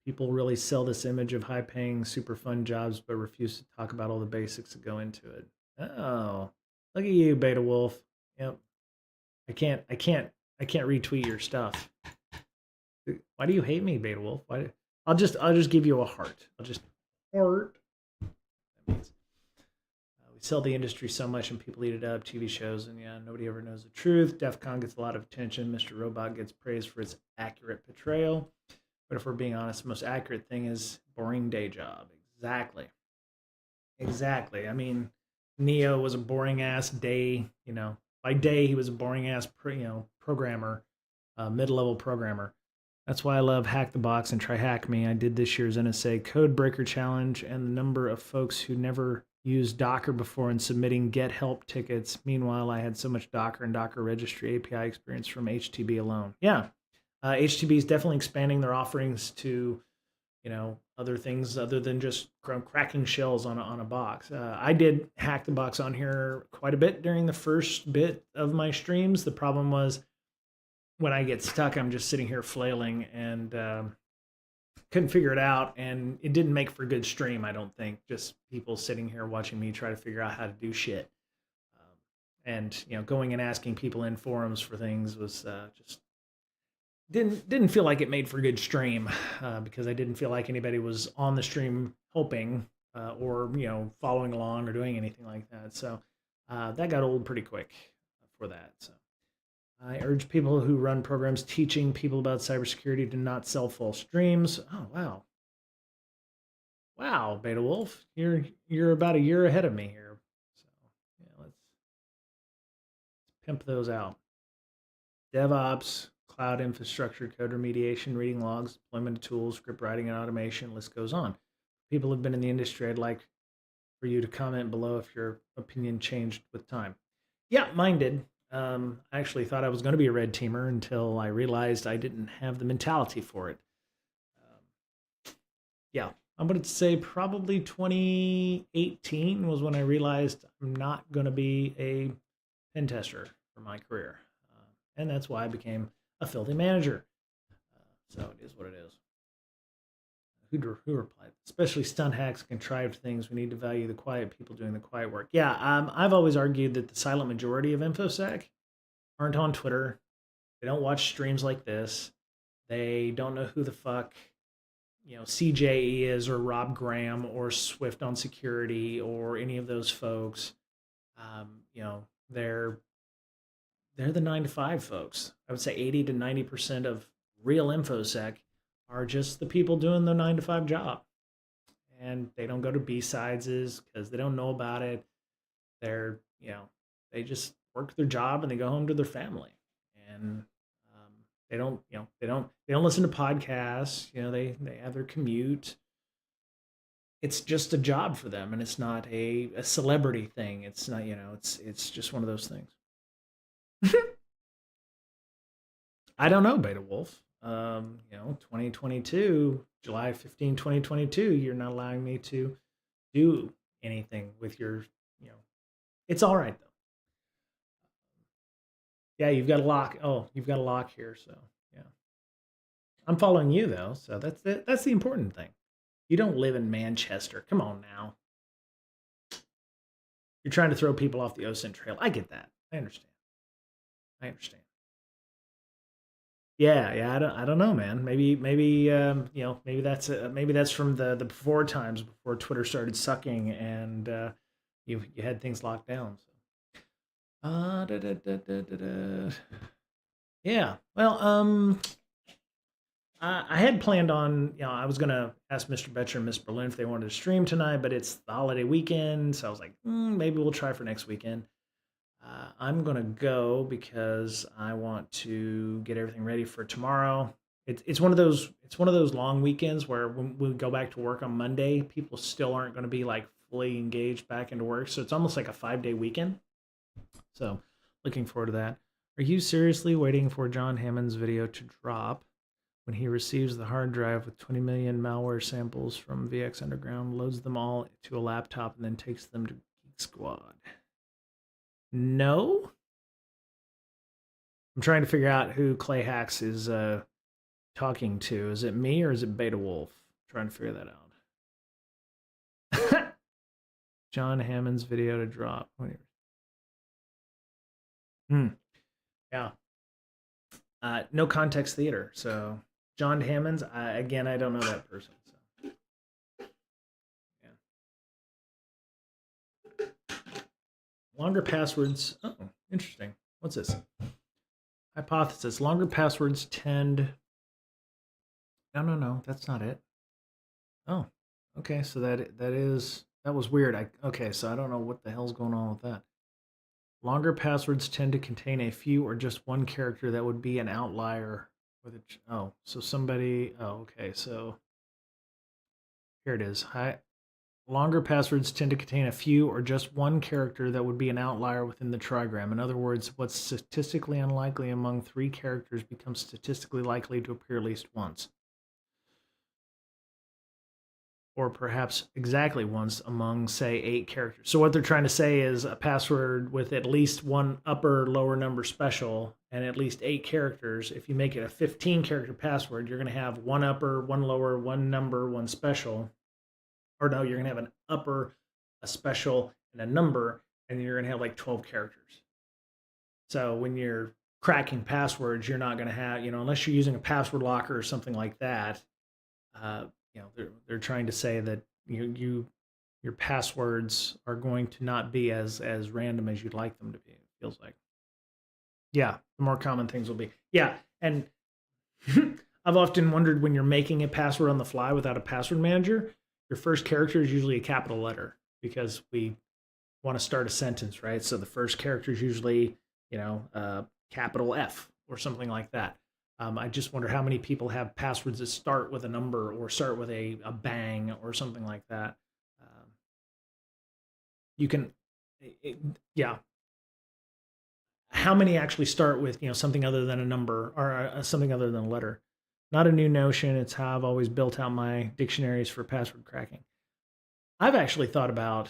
Speaker 1: People really sell this image of high paying, super fun jobs, but refuse to talk about all the basics that go into it. Oh, look at you, Beta Wolf. Yep. I can't retweet your stuff. Why do you hate me, Beta Wolf? Why? I'll just give you a heart. I'll just heart. That means we sell the industry so much and people eat it up. TV shows and yeah, nobody ever knows the truth. DEF CON gets a lot of attention. Mr. Robot gets praised for its accurate portrayal. But if we're being honest, the most accurate thing is boring day job. Exactly. Exactly. I mean, Neo was a boring ass day. By day he was a boring ass, programmer, mid level programmer. That's why I love Hack the Box and Try Hack Me. I did this year's NSA Code Breaker Challenge, and the number of folks who never used Docker before and submitting Get Help tickets. Meanwhile, I had so much Docker and Docker Registry API experience from HTB alone. Yeah, HTB is definitely expanding their offerings to, other things other than just cracking shells on a box. I did Hack the Box on here quite a bit during the first bit of my streams. The problem was when I get stuck, I'm just sitting here flailing and couldn't figure it out. And it didn't make for a good stream, I don't think. Just people sitting here watching me try to figure out how to do shit. And going and asking people in forums for things was just didn't feel like it made for a good stream because I didn't feel like anybody was on the stream helping or following along or doing anything like that. So that got old pretty quick for that. So I urge people who run programs teaching people about cybersecurity to not sell false dreams. Oh wow, wow, Beta Wolf, you're about a year ahead of me here. So yeah, let's pimp those out. DevOps, cloud infrastructure, code remediation, reading logs, deployment of tools, script writing and automation, list goes on. People have been in the industry. I'd like for you to comment below if your opinion changed with time. Yeah, mine did. I actually thought I was going to be a red teamer until I realized I didn't have the mentality for it. Yeah, I'm going to say probably 2018 was when I realized I'm not going to be a pen tester for my career. And that's why I became a filthy manager. So it is what it is. Who replied? Especially stunt hacks, contrived things. We need to value the quiet people doing the quiet work. Yeah, I've always argued that the silent majority of infosec aren't on Twitter. They don't watch streams like this. They don't know who the fuck CJ is or Rob Graham or Swift on security or any of those folks. They're the 9 to 5 folks. I would say 80 to 90% of real infosec are just the people doing the 9 to 5 job. And they don't go to B-sides because they don't know about it. They're, they just work their job and they go home to their family. And they don't listen to podcasts. They have their commute. It's just a job for them, and it's not a celebrity thing. It's not, it's just one of those things. I don't know, Beta Wolf. 2022, July 15, 2022, you're not allowing me to do anything with your, it's all right though. Yeah, you've got a lock. Oh, you've got a lock here. So yeah, I'm following you though. So that's the important thing. You don't live in Manchester. Come on now. You're trying to throw people off the OSINT trail. I get that. I understand. Yeah. I don't know, man. Maybe maybe that's from the before times before Twitter started sucking and you had things locked down. So. Yeah. Well, I had planned on, I was gonna ask Mr. Betcher and Miss Berlin if they wanted to stream tonight, but it's the holiday weekend, so I was like, maybe we'll try for next weekend. I'm gonna go because I want to get everything ready for tomorrow. It's one of those long weekends where when we go back to work on Monday, people still aren't going to be like fully engaged back into work. So it's almost like a 5-day weekend. So looking forward to that. Are you seriously waiting for John Hammond's video to drop when he receives the hard drive with 20 million malware samples from VX Underground, loads them all to a laptop, and then takes them to Geek Squad? No. I'm trying to figure out who Clay Hacks is talking to. Is it me or is it Beta Wolf? I'm trying to figure that out. John Hammond's video to drop. Yeah. No Context Theater. So John Hammond's. Again, I don't know that person. So yeah. Longer passwords. Oh, interesting. What's this? Hypothesis. Longer passwords tend. No. That's not it. Oh, okay. So that was weird. Okay. So I don't know what the hell's going on with that. Longer passwords tend to contain a few or just one character that would be an outlier with a. Oh, so somebody. Oh, okay. So here it is. Longer passwords tend to contain a few or just one character that would be an outlier within the trigram. In other words, what's statistically unlikely among 3 characters becomes statistically likely to appear at least once. Or perhaps exactly once among, say, 8 characters. So what they're trying to say is a password with at least one upper lower number special and at least 8 characters. If you make it a 15 character password, you're going to have one upper, one lower, one number, one special. Or no, you're going to have an upper, a special, and a number, and you're going to have like 12 characters. So when you're cracking passwords, you're not going to have, unless you're using a password locker or something like that, they're trying to say that your passwords are going to not be as random as you'd like them to be. It feels like. Yeah, the more common things will be. Yeah, and I've often wondered when you're making a password on the fly without a password manager, your first character is usually a capital letter because we want to start a sentence, right? So the first character is usually, capital F or something like that. I just wonder how many people have passwords that start with a number or start with a bang or something like that. You can, yeah. How many actually start with something other than a number or something other than a letter? Not a new notion. It's how I've always built out my dictionaries for password cracking. I've actually thought about,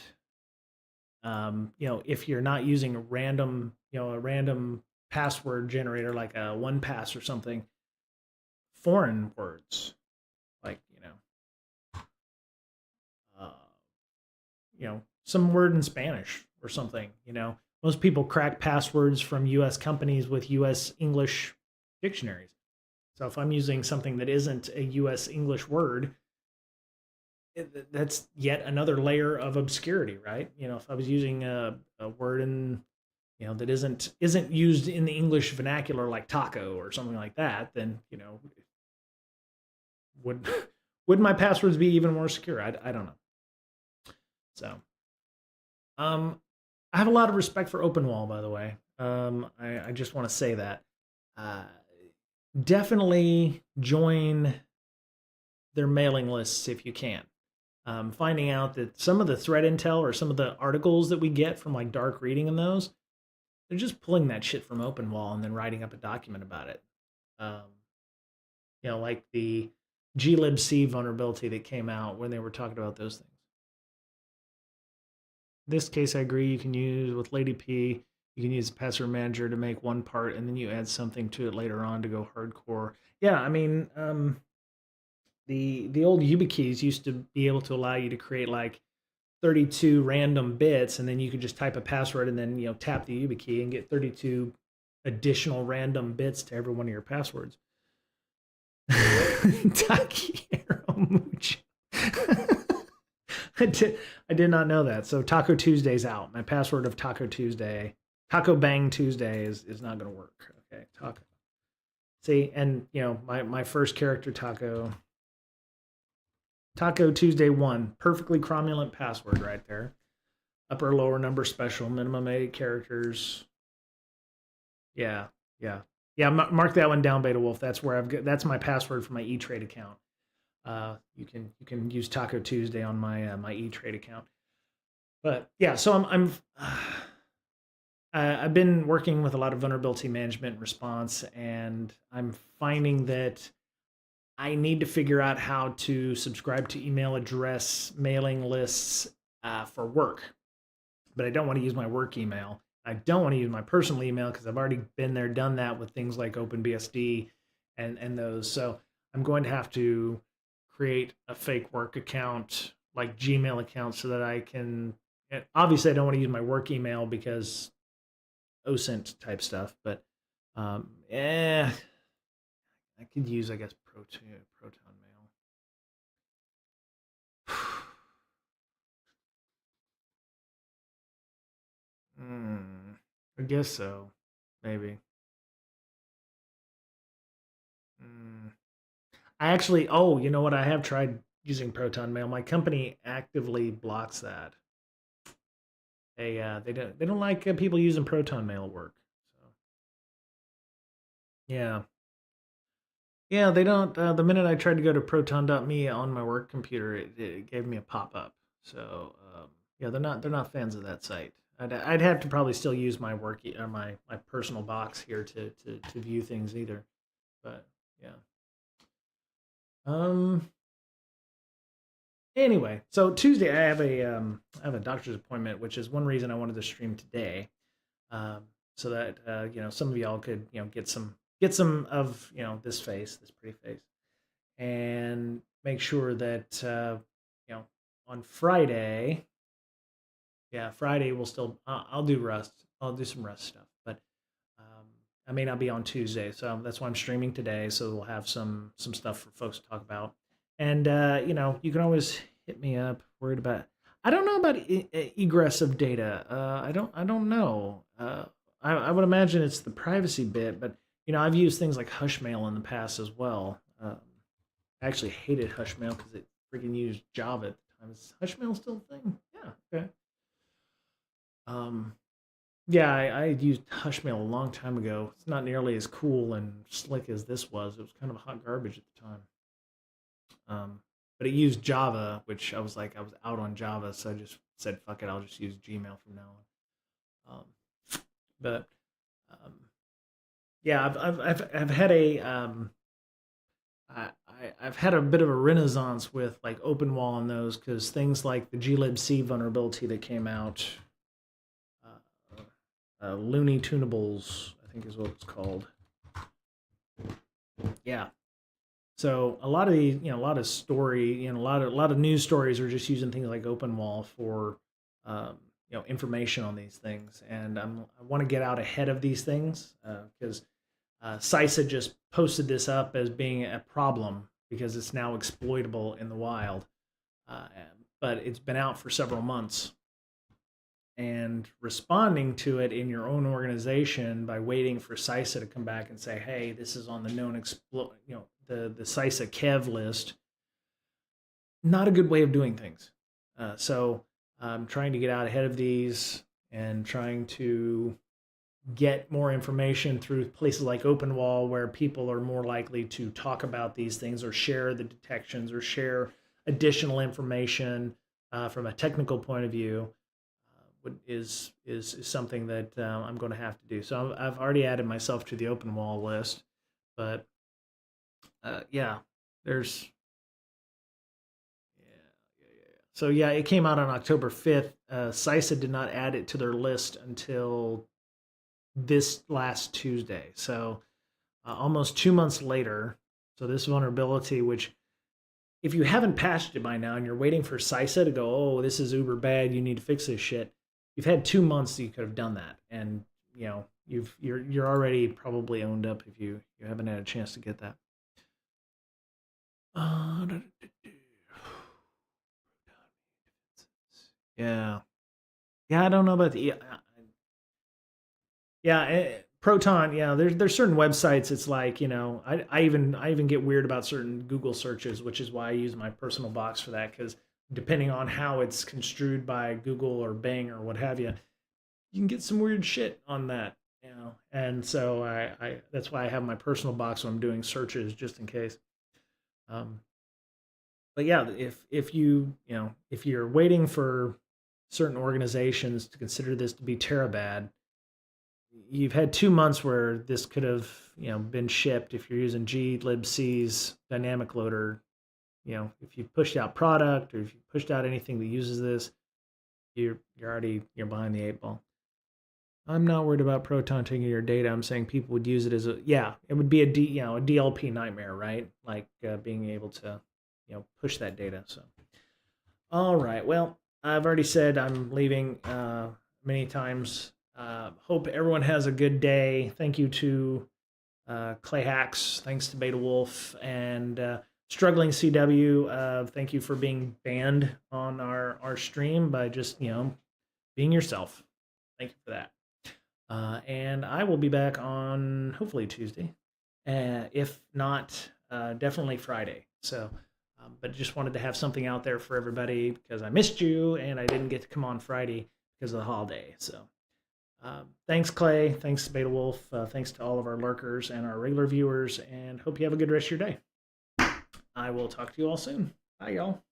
Speaker 1: if you're not using a random password generator like a 1Pass or something, foreign words like some word in Spanish or something. Most people crack passwords from U.S. companies with U.S. English dictionaries. So if I'm using something that isn't a U.S. English word, that's yet another layer of obscurity, right? If I was using a word in that isn't used in the English vernacular like taco or something like that, then would my passwords be even more secure? I don't know. So, I have a lot of respect for OpenWall, by the way. I just want to say that. Definitely join their mailing lists if you can. Finding out that some of the threat intel or some of the articles that we get from like dark reading in those, they're just pulling that shit from OpenWall and then writing up a document about it. Like the glibc vulnerability that came out when they were talking about those things. In this case, I agree. You can use with Lady P. You can use a password manager to make one part, and then you add something to it later on to go hardcore. Yeah, I mean, the old YubiKeys used to be able to allow you to create like 32 random bits, and then you could just type a password and then tap the YubiKey and get 32 additional random bits to every one of your passwords. Taquero Mucho. I did not know that. So Taco Tuesday's out. My password of Taco Bang Tuesday is not going to work. Okay, Taco. See, and my first character Taco Tuesday 1, perfectly cromulent password right there. Upper lower number special, minimum 8 characters. Yeah. Mark that one down, Beta Wolf. That's where that's my password for my E-Trade account. You can use Taco Tuesday on my my E-Trade account. But yeah, so I've been working with a lot of vulnerability management and response, and I'm finding that I need to figure out how to subscribe to email address mailing lists for work, but I don't want to use my work email. I don't want to use my personal email because I've already been there, done that with things like OpenBSD and those. So I'm going to have to create a fake work account, like Gmail account, so that I can. Obviously, I don't want to use my work email because OSINT type stuff, but I could use, I guess, Proton Mail. I guess so, maybe. Mm. I actually, oh, you know what? I have tried using Proton Mail. My company actively blocks that. They don't like people using Proton Mail at work. So yeah, yeah, they don't. The minute I tried to go to Proton.me on my work computer, it gave me a pop up. So yeah, they're not fans of that site. I'd have to probably still use my work or my personal box here to view things either. But yeah. Um. Anyway, so Tuesday I have a doctor's appointment, which is one reason I wanted to stream today, um, so that some of y'all could get some of this face, this pretty face, and make sure that you know on Friday, yeah, Friday we'll still I'll do Rust, I'll do some Rust stuff, but I may not be on Tuesday, so that's why I'm streaming today. So we'll have some stuff for folks to talk about, and you can always hit me up. Worried about I don't know about egress of data. I don't know. I would imagine it's the privacy bit, but I've used things like Hushmail in the past as well. I actually hated Hushmail because it freaking used Java at the time. Is Hushmail still a thing? Yeah. Okay. Um, yeah, I had used Hushmail a long time ago. It's not nearly as cool and slick as this was. It was kind of hot garbage at the time. But it used Java, which I was out on Java, so I just said, "Fuck it, I'll just use Gmail from now on." But um, yeah, I've had I've had a bit of a renaissance with like OpenWall and those because things like the glibc vulnerability that came out, uh, Looney Tunables, I think is what it's called. Yeah. So a lot of these, a lot of story, a lot of news stories are just using things like OpenWall for, information on these things, and I want to get out ahead of these things because CISA just posted this up as being a problem because it's now exploitable in the wild, uh, but it's been out for several months, and responding to it in your own organization by waiting for CISA to come back and say, "Hey, this is on the known the CISA Kev list." Not a good way of doing things. So I'm trying to get out ahead of these and trying to get more information through places like OpenWall, where people are more likely to talk about these things or share the detections or share additional information from a technical point of view. Is something that I'm going to have to do. So I've already added myself to the OpenWall list, but yeah, there's yeah. So yeah, it came out on October 5th. CISA did not add it to their list until this last Tuesday. So almost 2 months later. So this vulnerability, which if you haven't patched it by now and you're waiting for CISA to go, "Oh, this is uber bad, you need to fix this shit," you've had 2 months that you could have done that, and you're already probably owned up if you haven't had a chance to get that. Uh, yeah, yeah. I don't know about the yeah, Proton. Yeah, there's certain websites. It's like I even get weird about certain Google searches, which is why I use my personal box for that. Because depending on how it's construed by Google or Bing or what have you, you can get some weird shit on that. And so I that's why I have my personal box when I'm doing searches just in case. Um, but yeah, if if you're waiting for certain organizations to consider this to be Terabad, you've had 2 months where this could have, been shipped if you're using glibc's dynamic loader. If you pushed out product or if you pushed out anything that uses this, you're behind the eight ball. I'm not worried about Proton taking your data. I'm saying people would use it as it would be a DLP nightmare, right? Like being able to, push that data. So, all right. Well, I've already said I'm leaving many times. Hope everyone has a good day. Thank you to Clay Hacks. Thanks to Beta Wolf and Struggling CW. Thank you for being banned on our stream by just being yourself. Thank you for that. And I will be back on hopefully Tuesday, if not, definitely Friday. So, but just wanted to have something out there for everybody because I missed you and I didn't get to come on Friday because of the holiday. So, thanks, Clay. Thanks, Beta Wolf. Thanks to all of our lurkers and our regular viewers, and hope you have a good rest of your day. I will talk to you all soon. Bye, y'all.